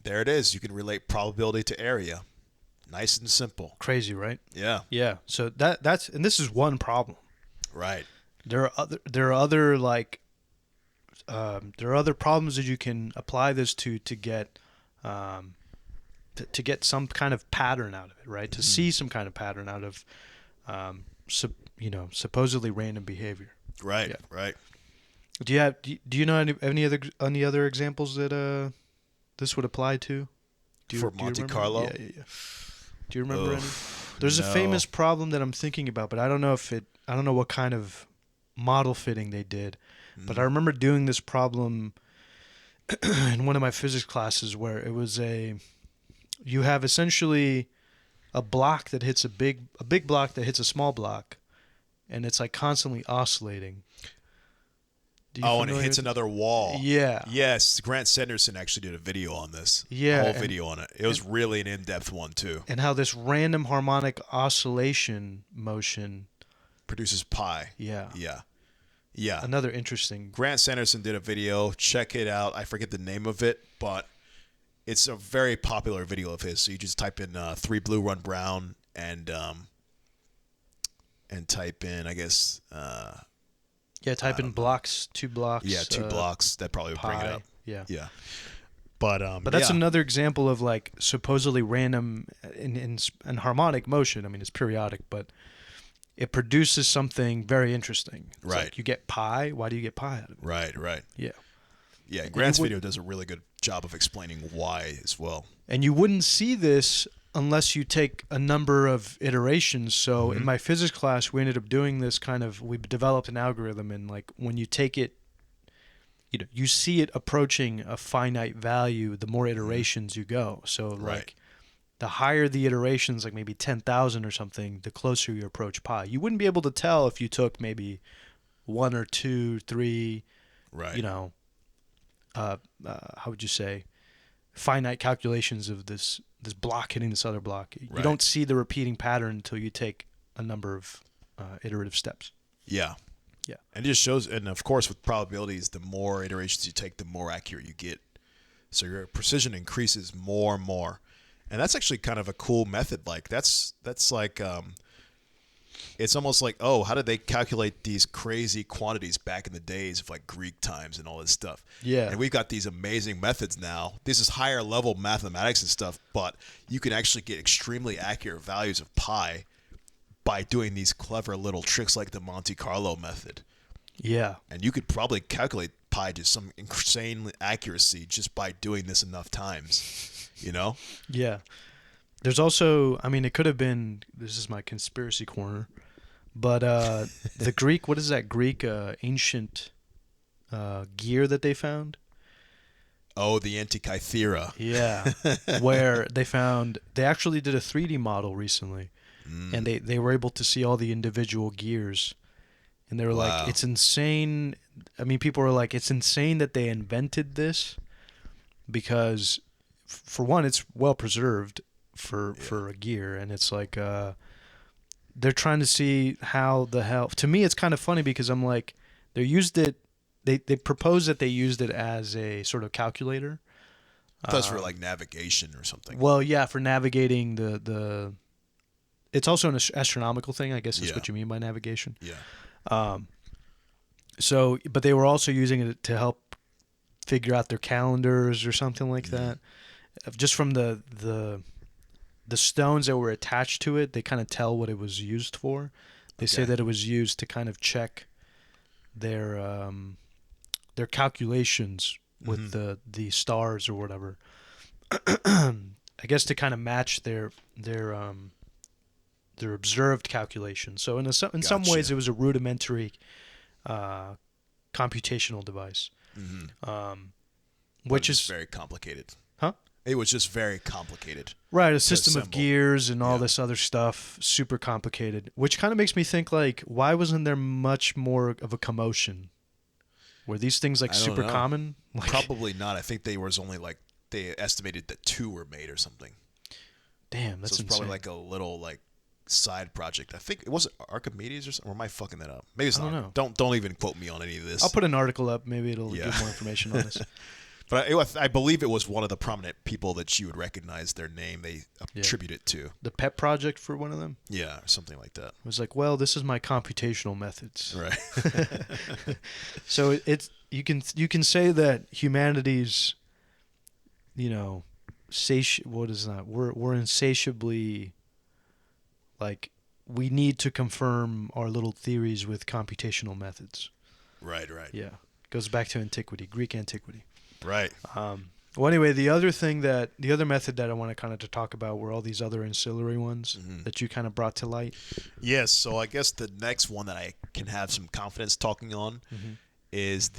there it is. You can relate probability to area. Nice and simple. Crazy, right? Yeah. Yeah. So that's and this is one problem. Right. There are other problems that you can apply this to get to get some kind of pattern out of it, right? To see some kind of pattern out of supposedly random behavior. Right. Yeah. Right. Do you know any other examples that this would apply to? For Monte Carlo? Yeah. Do you remember any? There's a famous problem that I'm thinking about, but I don't know what kind of model fitting they did. But I remember doing this problem in one of my physics classes where it was you have essentially a block that hits a big block that hits a small block, and it's like constantly oscillating. And it hits another wall. Yeah. Yes, Grant Sanderson actually did a video on this. Yeah. A whole video on it. It was really an in-depth one, too. And how this random harmonic oscillation motion produces pi. Yeah. Yeah. Yeah. Another interesting. Grant Sanderson did a video. Check it out. I forget the name of it, but it's a very popular video of his. So you just type in 3 blue, 1 brown, and type in, I guess. Yeah, type in blocks, 2 blocks. Yeah, 2 blocks. That probably would bring it pi. up. Yeah. Yeah. But that's yeah. another example of like supposedly random in harmonic motion. I mean, it's periodic, but it produces something very interesting. It's Right. Like you get pi. Why do you get pi out of it? Right, right. Yeah. Yeah, Grant's video does a really good job of explaining why as well. And you wouldn't see this unless you take a number of iterations. So in my physics class, we ended up doing this we developed an algorithm, and like when you take it, you see it approaching a finite value the more iterations you go. So like the higher the iterations, like maybe 10,000 or something, the closer you approach pi. You wouldn't be able to tell if you took maybe 1 or 2, 3, how would you say, finite calculations of this block hitting this other block. You don't see the repeating pattern until you take a number of iterative steps. Yeah. Yeah. And it just shows, and of course with probabilities, the more iterations you take, the more accurate you get. So your precision increases more and more. And that's actually kind of a cool method. Like that's like it's almost like, oh, how did they calculate these crazy quantities back in the days of like Greek times and all this stuff? Yeah. And we've got these amazing methods now. This is higher level mathematics and stuff, but you can actually get extremely accurate values of pi by doing these clever little tricks like the Monte Carlo method. Yeah. And you could probably calculate pi to some insane accuracy just by doing this enough times, Yeah. There's also, I mean, it could have been, this is my conspiracy corner, but the Greek, what is that Greek ancient gear that they found? Oh, the Antikythera. Yeah. Where they actually did a 3D model recently, and they were able to see all the individual gears. And they were like, it's insane. I mean, people were like, it's insane that they invented this because, for one, it's well preserved for a gear. And it's like, they're trying to see how the hell. To me, it's kind of funny because I'm like, they proposed that they used it as a sort of calculator. That's for like navigation or something. Well, yeah, for navigating the. It's also an astronomical thing, I guess is what you mean by navigation. Yeah. So, but they were also using it to help figure out their calendars or something like that. Just from the stones that were attached to it, they kind of tell what it was used for. They say that it was used to kind of check their calculations with the stars or whatever. I guess to kind of match their observed calculations. So in some ways, it was a rudimentary computational device, which is very complicated. Huh? It was just very complicated. Right, a system of gears and all this other stuff, super complicated. Which kind of makes me think, like, why wasn't there much more of a commotion? Were these things like super common? Like, probably not. I think they estimated that 2 were made or something. Damn, that's so it's probably like a little side project. I think it wasn't Archimedes or something. Or am I fucking that up? Maybe it's not. Know. Don't even quote me on any of this. I'll put an article up. Maybe it'll give more information on this. But I believe it was one of the prominent people that you would recognize their name. They attribute it to the pet project for one of them. Yeah, or something like that. It was like, well, this is my computational methods. Right. So you can say that humanity's, what is that? We're insatiably, like, we need to confirm our little theories with computational methods. Right. Yeah. Goes back to antiquity, Greek antiquity. Right. Well, anyway, the other method that I want to kind of to talk about were all these other ancillary ones that you kind of brought to light. Yes. So I guess the next one that I can have some confidence talking on is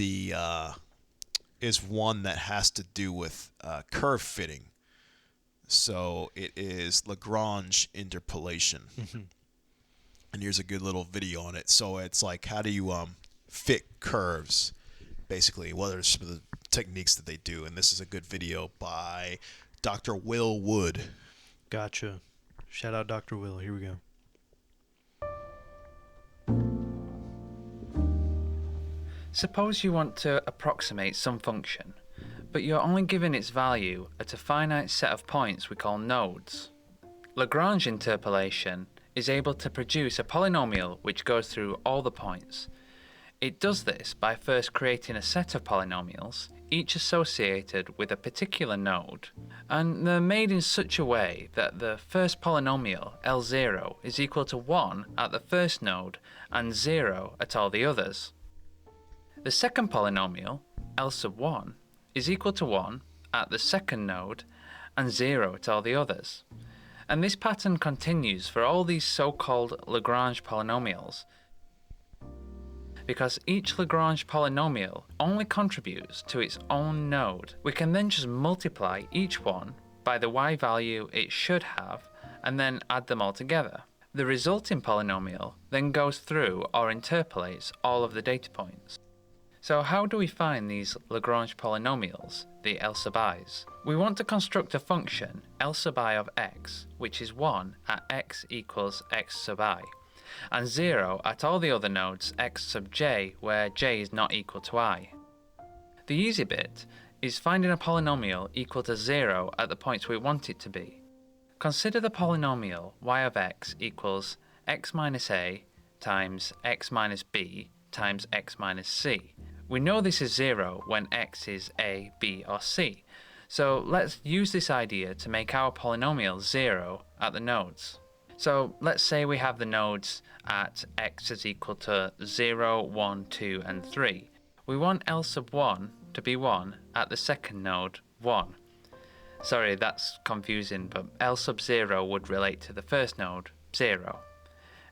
one that has to do with curve fitting. So it is Lagrange Interpolation. And here's a good little video on it. So it's like, how do you fit curves, basically? What are some of the techniques that they do? And this is a good video by Dr. Will Wood. Gotcha. Shout out Dr. Will. Here we go. Suppose you want to approximate some function, but you're only given its value at a finite set of points we call nodes. Lagrange interpolation is able to produce a polynomial which goes through all the points. It does this by first creating a set of polynomials, each associated with a particular node, and they're made in such a way that the first polynomial, L0, is equal to 1 at the first node and 0 at all the others. The second polynomial, L sub 1, is equal to 1 at the second node and 0 at all the others. And this pattern continues for all these so-called Lagrange polynomials, because each Lagrange polynomial only contributes to its own node. We can then just multiply each one by the y value it should have and then add them all together. The resulting polynomial then goes through or interpolates all of the data points. So how do we find these Lagrange polynomials, the L sub i's? We want to construct a function L sub I of x, which is 1 at x equals x sub I, and 0 at all the other nodes x sub j where j is not equal to I. The easy bit is finding a polynomial equal to 0 at the points we want it to be. Consider the polynomial y of x equals x minus a times x minus b times x minus c. We know this is 0 when x is a, b or c, so let's use this idea to make our polynomial 0 at the nodes. So let's say we have the nodes at x is equal to 0, 1, 2 and 3. We want L sub 1 to be 1 at the second node 1. Sorry, that's confusing, but L sub 0 would relate to the first node 0.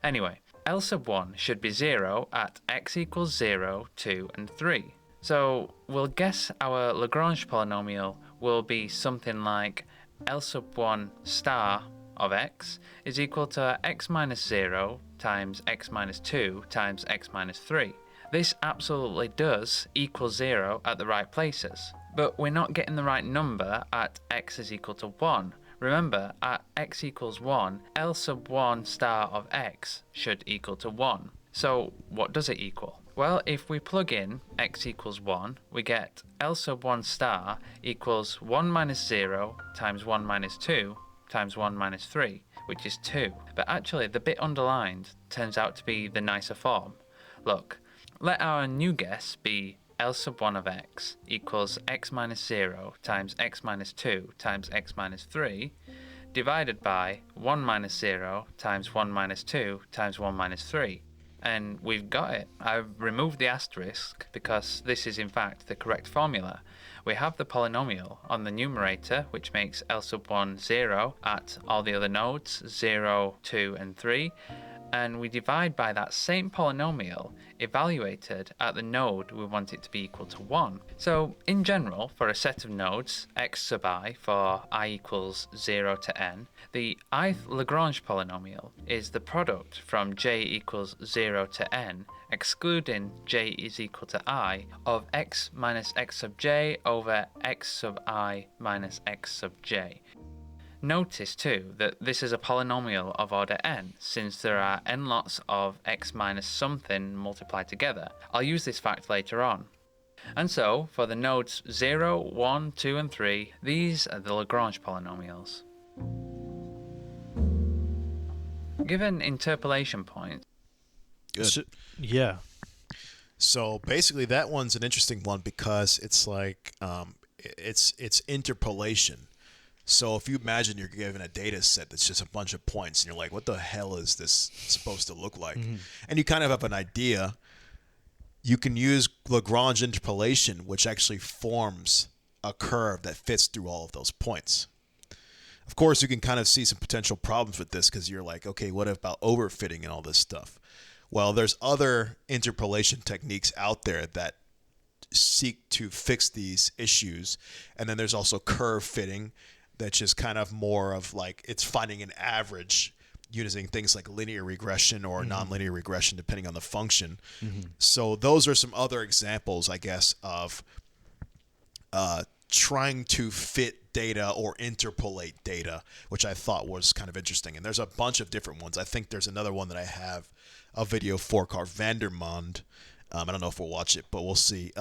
Anyway, L sub 1 should be 0 at x equals 0, 2 and 3. So we'll guess our Lagrange polynomial will be something like L sub 1 star of x is equal to x minus 0 times x minus 2 times x minus 3. This absolutely does equal 0 at the right places, but we're not getting the right number at x is equal to 1. Remember, at x equals 1, L sub 1 star of x should equal to 1. So what does it equal? Well, if we plug in x equals 1, we get L sub 1 star equals 1 minus 0 times 1 minus 2 times 1 minus 3, which is 2. But actually, the bit underlined turns out to be the nicer form. Look, let our new guess be L sub 1 of x equals x minus 0 times x minus 2 times x minus 3 divided by 1 minus 0 times 1 minus 2 times 1 minus 3. And we've got it. I've removed the asterisk because this is in fact the correct formula. We have the polynomial on the numerator, which makes L sub 1 0 at all the other nodes 0, 2 and 3, and we divide by that same polynomial evaluated at the node we want it to be equal to 1. So in general, for a set of nodes x sub I for I equals 0 to n, the ith Lagrange polynomial is the product from j equals 0 to n, excluding j is equal to I, of x minus x sub j over x sub I minus x sub j. Notice too that this is a polynomial of order n, since there are n lots of x minus something multiplied together. I'll use this fact later on. And so, for the nodes 0, 1, 2 and 3, these are the Lagrange polynomials. Given interpolation points. Good. So, yeah. So basically, that one's an interesting one because it's like it's interpolation. So if you imagine you're given a data set that's just a bunch of points, and you're like, "What the hell is this supposed to look like?" Mm-hmm. And you kind of have an idea. You can use Lagrange interpolation, which actually forms a curve that fits through all of those points. Of course, you can kind of see some potential problems with this because you're like, okay, what about overfitting and all this stuff? Well, there's other interpolation techniques out there that seek to fix these issues. And then there's also curve fitting, that's just kind of more of like it's finding an average using things like linear regression or nonlinear regression, depending on the function. So those are some other examples, I guess, of trying to fit data or interpolate data, which I thought was kind of interesting. And there's a bunch of different ones. I think there's another one that I have a video for called Vandermonde. I don't know if we'll watch it, but we'll see.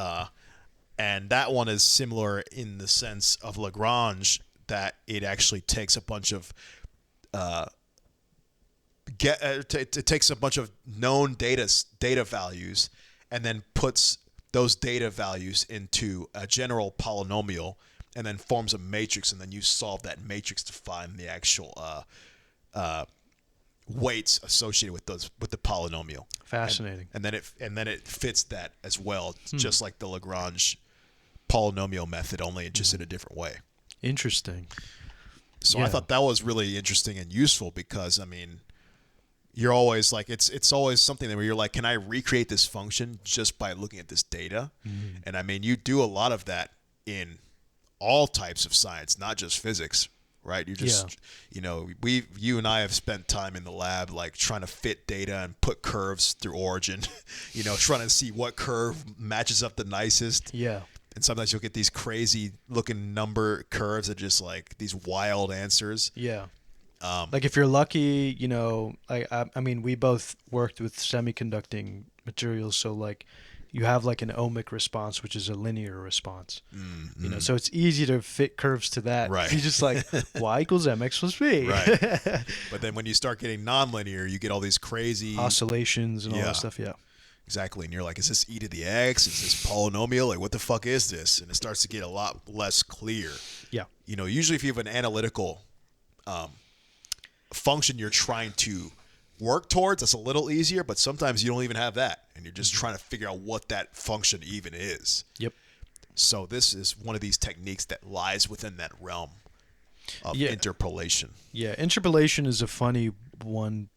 And that one is similar in the sense of Lagrange, that it actually takes a bunch of it takes a bunch of known data values and then puts those data values into a general polynomial and then forms a matrix, and then you solve that matrix to find the actual weights associated with the polynomial. Fascinating. And then it fits that as well, just like the Lagrange polynomial method, only just in a different way. Interesting. So Yeah. I thought that was really interesting and useful because, I mean, you're always like, it's always something where you're like, can I recreate this function just by looking at this data? And I mean, you do a lot of that in all types of science, not just physics, right? You just, you and I have spent time in the lab, like trying to fit data and put curves through origin, trying to see what curve matches up the nicest. Yeah. And sometimes you'll get these crazy looking number curves that just like these wild answers. Yeah. Like if you're lucky, I mean, we both worked with semiconducting materials, so like you have like an ohmic response, which is a linear response. So it's easy to fit curves to that. Right. You're just like y equals mx plus b. Right. But then when you start getting nonlinear, you get all these crazy Oscillations and all Yeah. that stuff. Yeah. Exactly. And you're like, is this e to the x? Is this polynomial? Like, what the fuck is this? And it starts to get a lot less clear. Yeah. Usually if you have an analytical function you're trying to work towards, that's a little easier, but sometimes you don't even have that. And you're just trying to figure out what that function even is. Yep. So this is one of these techniques that lies within that realm of Yeah. interpolation. Yeah. Interpolation is a funny one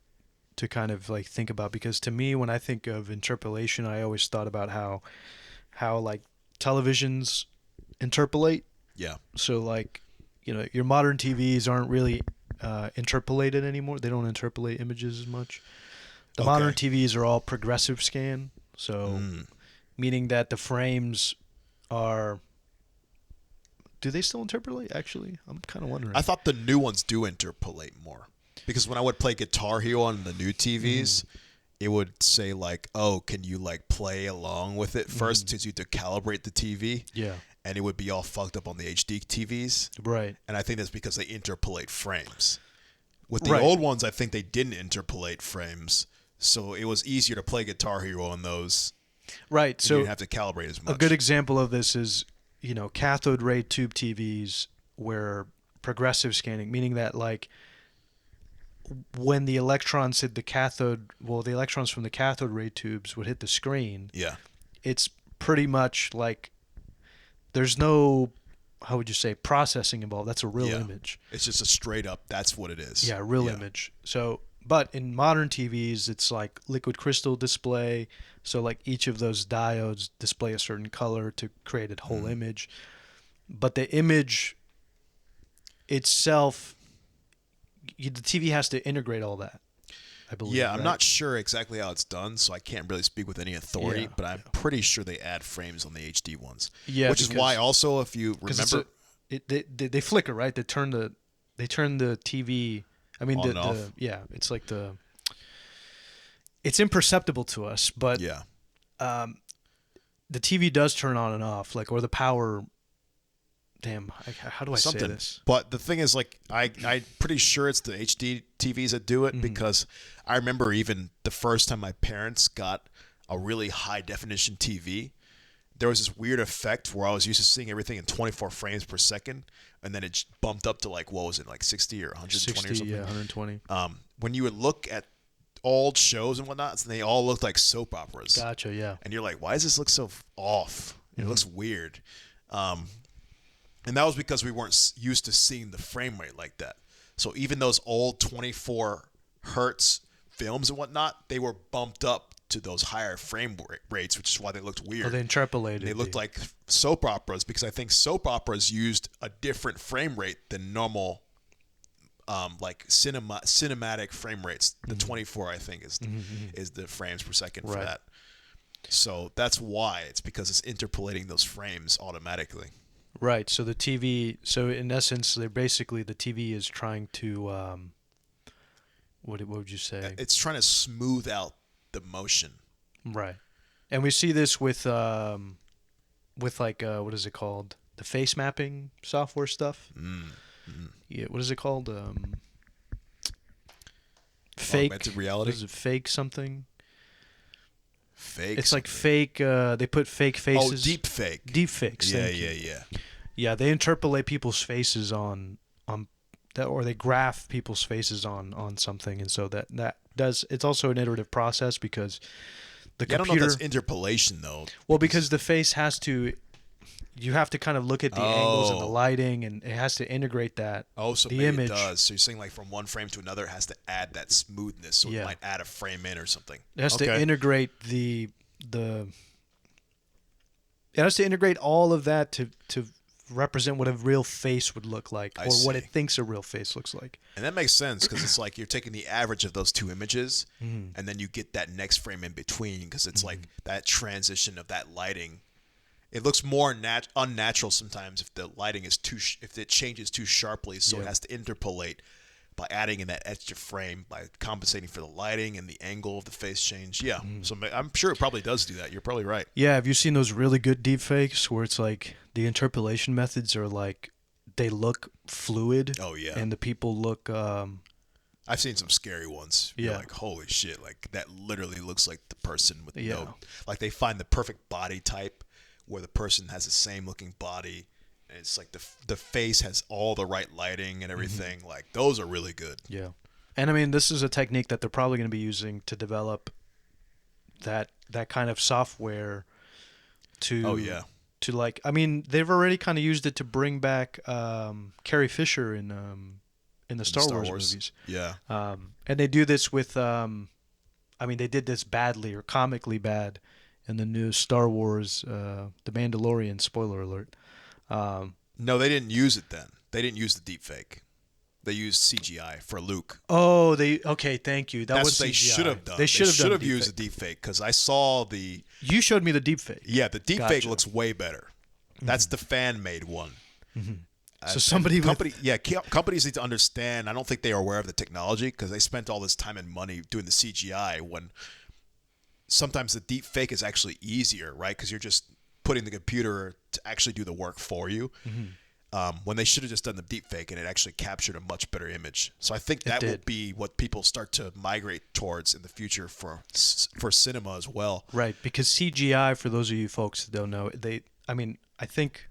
to kind of like think about, because to me, when I think of interpolation, I always thought about how like televisions interpolate. Yeah. So like, your modern TVs aren't really interpolated anymore. They don't interpolate images as much. The modern TVs are all progressive scan. So meaning that the frames are, do they still interpolate actually? I'm kind of wondering. I thought the new ones do interpolate more. Because when I would play Guitar Hero on the new TVs, it would say like, oh, can you like play along with it first since you had to calibrate the TV? Yeah. And it would be all fucked up on the HD TVs. Right. And I think that's because they interpolate frames. With the Right. old ones, I think they didn't interpolate frames. So it was easier to play Guitar Hero on those. Right. You So didn't have to calibrate as much. a good example of this is, cathode ray tube TVs where progressive scanning, meaning that like when the electrons hit the cathode, the electrons from the cathode ray tubes would hit the screen. Yeah. It's pretty much like there's no, how would you say, processing involved. That's a real Yeah. image. It's just a straight up, that's what it is. Yeah, real image. So, but in modern TVs, it's like liquid crystal display. So like each of those diodes display a certain color to create a whole image. But the image itself, the TV has to integrate all that, I believe. Yeah, I'm right? not sure exactly how it's done, so I can't really speak with any authority, Yeah, but I'm pretty sure they add frames on the HD ones. Yeah, which is why also, if you 'cause remember... they flicker, right? They turn the TV. I mean, On and off. it's like it's imperceptible to us, but yeah. the TV does turn on and off, like, or the power. Damn, how do I say this? But the thing is, like, I'm pretty sure it's the HD TVs that do it, because I remember even the first time my parents got a really high definition TV, there was this weird effect where I was used to seeing everything in 24 frames per second, and then it bumped up to like, what was it, like 60 or 120 or something? Yeah, 120. When you would look at old shows and whatnot, they all looked like soap operas. Gotcha, yeah. And you're like, why does this look so off? It looks weird. And that was because we weren't used to seeing the frame rate like that. So even those old 24 hertz films and whatnot, they were bumped up to those higher frame rates, which is why they looked weird. Oh, they interpolated. They looked like soap operas, because I think soap operas used a different frame rate than normal, like cinematic frame rates. The 24, I think, is the frames per second for that. So that's why. It's because it's interpolating those frames automatically. Right. So the TV. So in essence, the TV is trying to. What would you say? It's trying to smooth out the motion. Right. And we see this with with like what is it called? The face mapping software stuff. Yeah, what is it called? Fake Augmented reality? What is it? Fake something. Fake. It's like something. fake. They put fake Oh, faces. deep fake. Deep fakes. Yeah, thank you. yeah. Yeah, they interpolate people's faces on that, or they graph people's faces on something, and so that does. It's also an iterative process because the I don't know computer. if that's interpolation though. Well, because the face has to. You have to kind of look at the angles and the lighting, and it has to integrate that. Oh, so the maybe image. it does. So you're saying like from one frame to another, it has to add that smoothness, so Yeah. it might add a frame in or something. It has to integrate the. It has to integrate all of that to represent what a real face would look like, or what it thinks a real face looks like. And that makes sense because it's like you're taking the average of those two images, and then you get that next frame in between because it's like that transition of that lighting. It looks more unnatural sometimes if the lighting is if it changes too sharply, so it has to interpolate by adding in that extra frame by compensating for the lighting and the angle of the face change. Yeah, so I'm sure it probably does do that. You're probably right. Yeah, have you seen those really good deepfakes where it's like the interpolation methods are like they look fluid? Oh yeah, and the people look. I've seen some scary ones. You're Yeah. like, holy shit! Like that literally looks like the person with Yeah. no. Like they find the perfect body type where the person has the same looking body. And it's like the face has all the right lighting and everything. Like those are really good. Yeah, and I mean this is a technique that they're probably going to be using to develop that kind of software to. Oh yeah. To like, I mean, they've already kind of used it to bring back Carrie Fisher in the Star Wars movies. Yeah. And they do this with, I mean, they did this badly or comically bad in the new Star Wars, The Mandalorian. Spoiler alert. No, they didn't use it then. They didn't use the deepfake. They used CGI for Luke. Oh, okay, thank you. That's was what they CGI. should have done. They should have used a deepfake because I saw the. You showed me the deepfake. Yeah, the deepfake Gotcha. looks way better. That's the fan-made one. So somebody companies need to understand. I don't think they are aware of the technology because they spent all this time and money doing the CGI when sometimes the deep fake is actually easier, right? Because you're just putting the computer to actually do the work for you. When they should have just done the deep fake and it actually captured a much better image. So I think that will be what people start to migrate towards in the future for cinema as well. Right, because CGI, for those of you folks that don't know, I think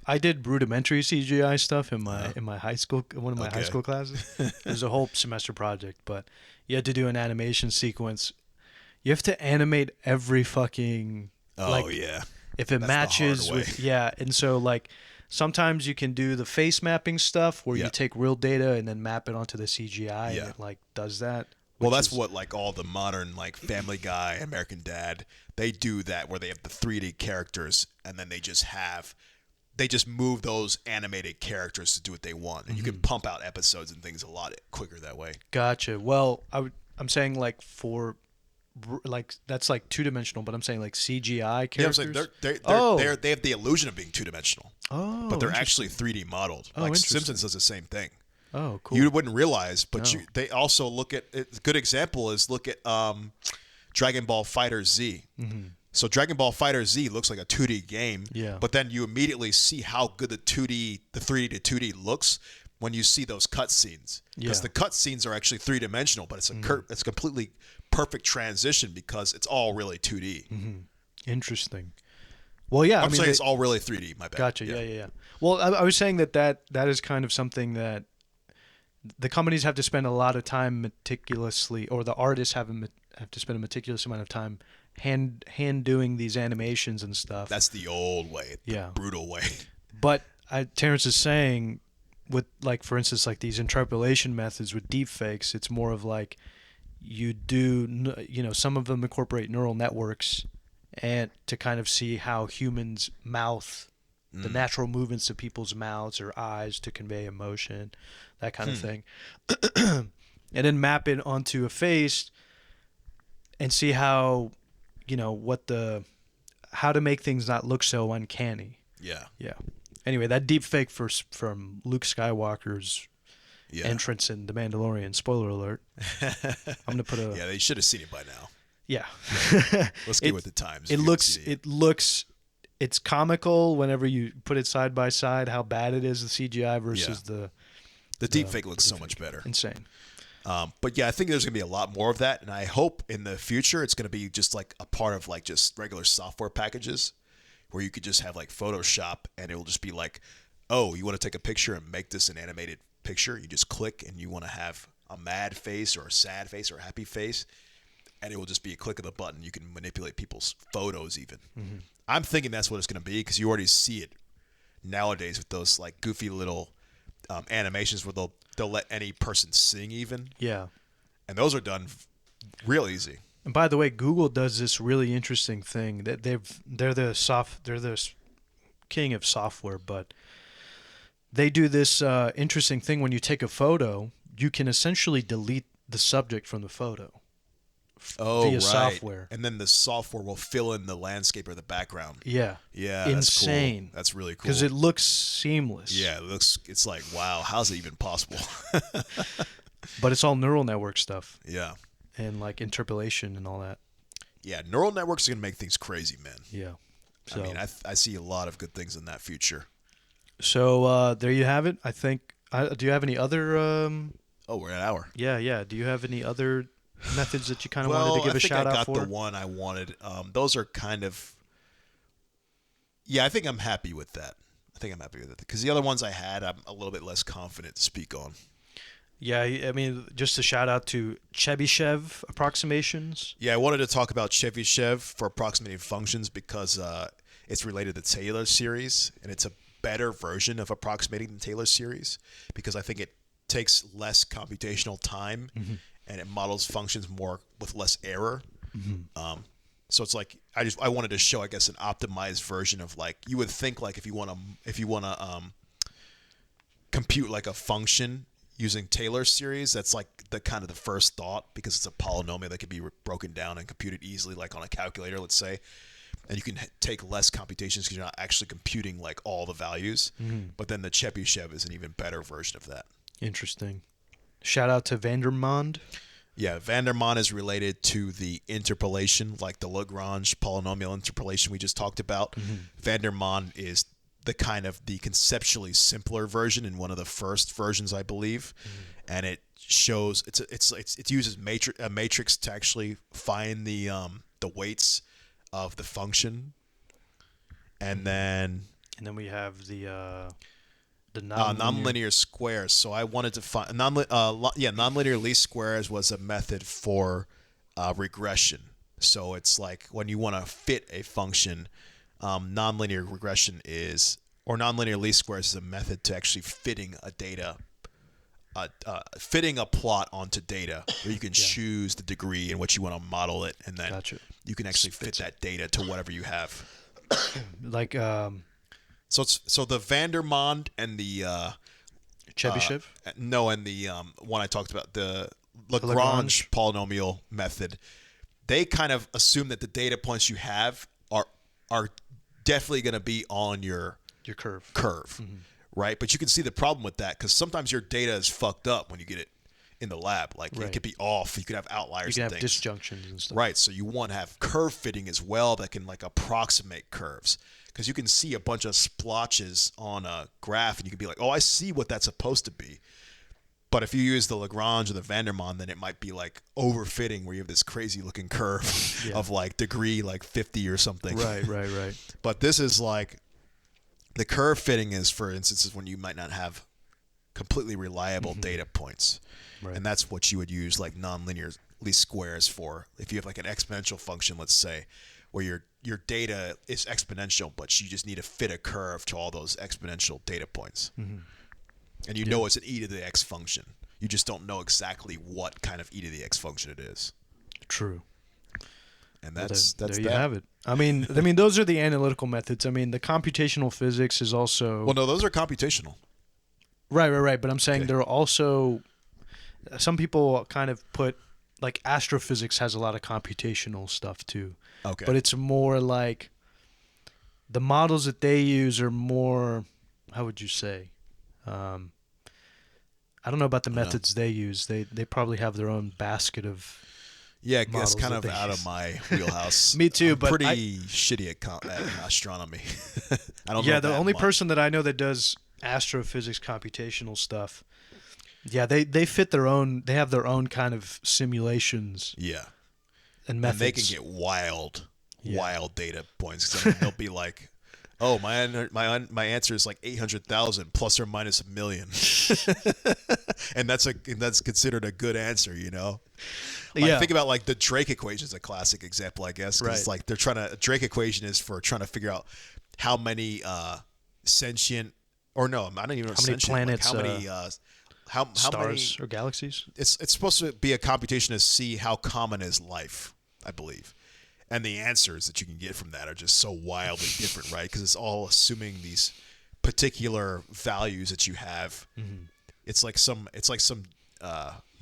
I did rudimentary CGI stuff in my high school, one of my high school classes. It was a whole semester project, but you had to do an animation sequence. You have to animate every fucking if it matches with and so like sometimes you can do the face mapping stuff where you take real data and then map it onto the CGI and it like does that. Well, that's what like all the modern like Family Guy, American Dad, they do that where they have the 3D characters and then they just move those animated characters to do what they want, and you can pump out episodes and things a lot quicker that way. Gotcha. Well, I'm saying like for like that's like 2-dimensional, but I'm saying like CGI characters. Yeah, they have the illusion of being 2-dimensional. Oh, but they're actually 3D modeled. Oh, like Simpsons does the same thing. Oh, cool. You wouldn't realize, but they also look at a good example is look at Dragon Ball Fighter Z. So Dragon Ball Fighter Z looks like a 2D game, but then you immediately see how good the 3D to 2D looks when you see those cutscenes. Because the cutscenes are actually 3-dimensional, but it's it's a completely perfect transition because it's all really 2D. Interesting. Well, yeah. I'm saying it's all really 3D. My bad. Gotcha. Yeah. Well, I was saying that is kind of something that the companies have to spend a lot of time meticulously, or the artists have to spend a meticulous amount of time hand doing these animations and stuff. That's the old way, the brutal way. But Terrence is saying, with like for instance like these interpolation methods with deepfakes, it's more of like you do some of them incorporate neural networks and to kind of see how humans mouth the natural movements of people's mouths or eyes to convey emotion, that kind of thing, and then map it onto a face and see how how to make things not look so uncanny. Yeah. Anyway, that deep fake from Luke Skywalker's entrance in The Mandalorian, spoiler alert. I'm gonna put a they should have seen it by now. Yeah. Let's get with the times. It looks it's comical whenever you put it side by side how bad it is, the CGI versus The deepfake looks so much better. insane. But yeah, I think there's going to be a lot more of that, and I hope in the future it's going to be just like a part of like just regular software packages where you could just have like Photoshop and it will just be like, oh, you want to take a picture and make this an animated picture? You just click and you want to have a mad face or a sad face or a happy face, and it will just be a click of the button. You can manipulate people's photos even. Mm-hmm. I'm thinking that's what it's going to be because you already see it nowadays with those like goofy little animations where they'll let any person sing even. Yeah. And those are done real easy. And by the way, Google does this really interesting thing that they're the king of software, but they do this interesting thing when you take a photo, you can essentially delete the subject from the photo. Via software. And then the software will fill in the landscape or the background. Yeah. Yeah. Insane. That's cool. That's really cool. Because it looks seamless. Yeah, it's like, wow, how's it even possible? But it's all neural network stuff. Yeah. And like interpolation and all that. Yeah, neural networks are going to make things crazy, man. Yeah. So, I mean, I see a lot of good things in that future. So there you have it. I think. Do you have any other? Oh, we're at an hour. Yeah. Do you have any other methods that you kind of wanted to give a shout out for? I got the one I wanted. Those are kind of. Yeah, I think I'm happy with that. Because the other ones I had, I'm a little bit less confident to speak on. Yeah, I mean, just a shout out to Chebyshev approximations. Yeah, I wanted to talk about Chebyshev for approximating functions because it's related to Taylor series, and it's a better version of approximating the Taylor series because I think it takes less computational time and it models functions more with less error. Mm-hmm. So it's like I wanted to show, I guess, an optimized version of like you would think like if you want to compute like a function using Taylor series, that's like the kind of the first thought because it's a polynomial that can be broken down and computed easily, like on a calculator, let's say, and you can take less computations because you're not actually computing like all the values. Mm-hmm. But then the Chebyshev is an even better version of that. Interesting. Shout out to Vandermonde. Yeah, Vandermonde is related to the interpolation, like the Lagrange polynomial interpolation we just talked about. Mm-hmm. Vandermonde is the kind of the conceptually simpler version in one of the first versions, I believe, and it shows it uses a matrix to actually find the weights of the function, and then we have the nonlinear squares. So I wanted to find nonlinear least squares was a method for regression. So it's like when you want to fit a function. Nonlinear regression or nonlinear least squares is a method to actually fitting a plot onto data where you can choose the degree in which you want to model it, and then you can actually fit that data to whatever you have. Like so the Vandermonde and the Chebyshev? And the one I talked about, the Lagrange polynomial method, they kind of assume that the data points you have are definitely going to be on your curve. Mm-hmm. Right? But you can see the problem with that because sometimes your data is fucked up when you get it in the lab. Like it could be off. You could have outliers. You can and have things. disjunctions and stuff. Right. So you want to have curve fitting as well that can like approximate curves because you can see a bunch of splotches on a graph and you can be like, oh, I see what that's supposed to be. But if you use the Lagrange or the Vandermonde, then it might be like overfitting where you have this crazy looking curve of like degree like 50 or something. Right. But this is like the curve fitting is, for instance, is when you might not have completely reliable data points. Right. And that's what you would use like nonlinear least squares for. If you have like an exponential function, let's say, where your data is exponential, but you just need to fit a curve to all those exponential data points. Mm-hmm. And you know it's an e to the x function. You just don't know exactly what kind of e to the x function it is. True. And that's there that. You have it. I mean, those are the analytical methods. I mean, the computational physics is also. Well, no, those are computational. Right. But I'm saying there are also some people kind of put like astrophysics has a lot of computational stuff too. Okay. But it's more like the models that they use are more. How would you say? I don't know about the methods they use. They probably have their own basket of Yeah, that's models kind that of they out use. of my wheelhouse. Me too, I'm but pretty shitty at astronomy. I don't know Yeah, the that only much. person that I know that does astrophysics computational stuff. Yeah, they fit their own. They have their own kind of simulations Yeah. and methods. And they can get wild data points. 'Cause, I mean, they'll be like, "Oh, my answer is like 800,000 plus or minus 1,000,000," and that's considered a good answer, you know. Like, Yeah. think about like the Drake equation is a classic example, I guess. 'Cause Right. it's like a Drake equation is for trying to figure out how many sentient, or no, I don't even know How many sentient, planets, like how many how stars many. or galaxies. It's supposed to be a computation to see how common is life, I believe. And the answers that you can get from that are just so wildly different, right? Because it's all assuming these particular values that you have. Mm-hmm. It's like some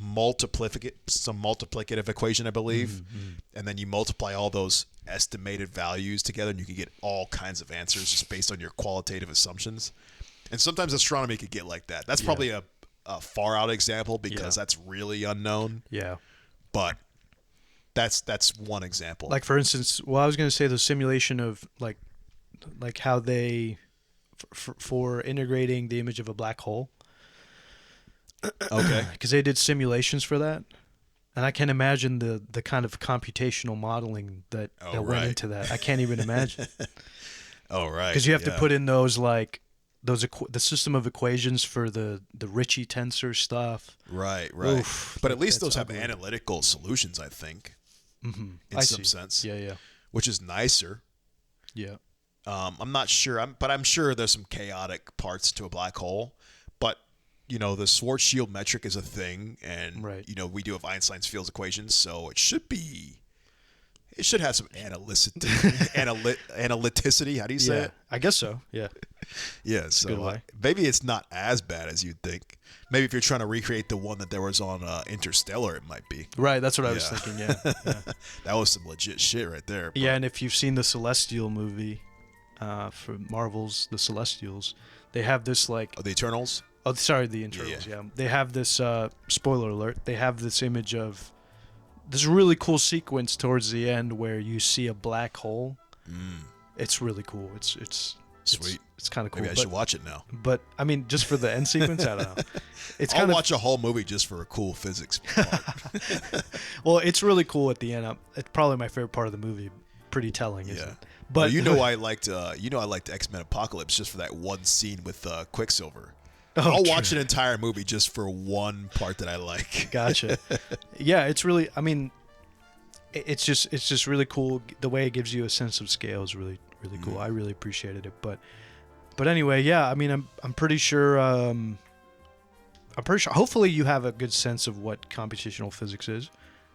multiplicative equation, I believe, Mm-hmm. and then you multiply all those estimated values together, and you can get all kinds of answers just based on your qualitative assumptions. And sometimes astronomy could get like that. That's probably a far out example because that's really unknown. Yeah. But that's one example. Like for instance, well, I was going to say the simulation of like how they for integrating the image of a black hole. Okay. Because they did simulations for that, and I can't imagine the kind of computational modeling that Oh, went right. into that. I can't even imagine Oh, right. because you have to Yeah. put in those like the system of equations for the Ricci tensor stuff. Right, right. Oof, But at least that's those have ugly. analytical solutions, I think, in I some see. sense, Yeah. which is nicer. Yeah. I'm not sure, but I'm sure there's some chaotic parts to a black hole. But you know, the Schwarzschild metric is a thing, and Right. you know, we do have Einstein's fields equations, so it should have some analyticity. How do you say Yeah. it? I guess so. Yeah. Yeah, good so way. maybe it's not as bad as you'd think. Maybe if you're trying to recreate the one that there was on Interstellar, it might be. Right. That's what I was Yeah. thinking. Yeah. Yeah. That was some legit shit right there. Yeah, and if you've seen the Celestial movie, for Marvel's The Celestials, they have this like Oh, the Eternals? oh sorry the Internals yeah. They have this spoiler alert. They have this image of this really cool sequence towards the end where you see a black hole. It's really cool. It's Sweet. It's kind of cool. Maybe I should watch it now. But I mean, just for the end sequence, I don't know. It's I'll kind of watch a whole movie just for a cool physics part. well, it's really cool at the end. It's probably my favorite part of the movie. Pretty telling, isn't Yeah. it? But But you know I liked X-Men Apocalypse just for that one scene with Quicksilver. Oh, I'll true. watch an entire movie just for one part that I like. Gotcha. Yeah, it's really. I mean, it's just really cool. The way it gives you a sense of scale is really cool. I really appreciated it. But anyway, yeah. I mean, I'm pretty sure. Hopefully, you have a good sense of what computational physics is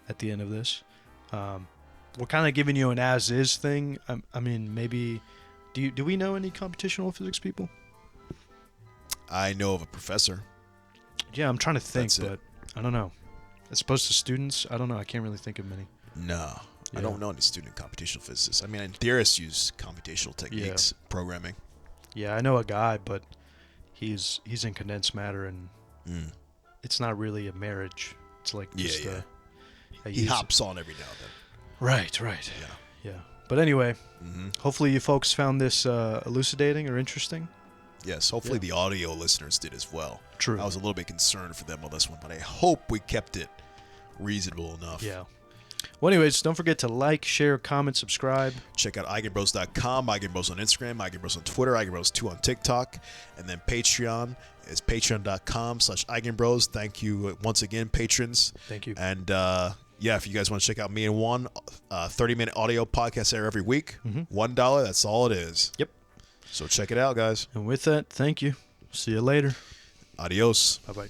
at the end of this. We're kind of giving you an as-is thing. I mean, maybe. Do we know any computational physics people? I know of a professor. Yeah, I'm trying to think, That's it. but I don't know. As opposed to students, I don't know. I can't really think of many. No, Yeah. I don't know any student computational physicists. I mean, theorists use computational techniques, programming. Yeah, I know a guy, but he's in condensed matter, and it's not really a marriage. It's like Yeah, just yeah. a He use- hops on every now and then. Right. Yeah. But anyway, hopefully you folks found this elucidating or interesting. Yes, hopefully the audio listeners did as well. True. I was a little bit concerned for them on this one, but I hope we kept it reasonable enough. Yeah. Well, anyways, don't forget to like, share, comment, subscribe. Check out Eigenbros.com, Eigenbros on Instagram, Eigenbros on Twitter, Eigenbros2 on TikTok, and then Patreon is patreon.com/Eigenbros. Thank you once again, patrons. Thank you. And yeah, if you guys want to check out me and one 30-minute audio podcast air every week, $1, that's all it is. Yep. So check it out, guys. And with that, thank you. See you later. Adios. Bye-bye.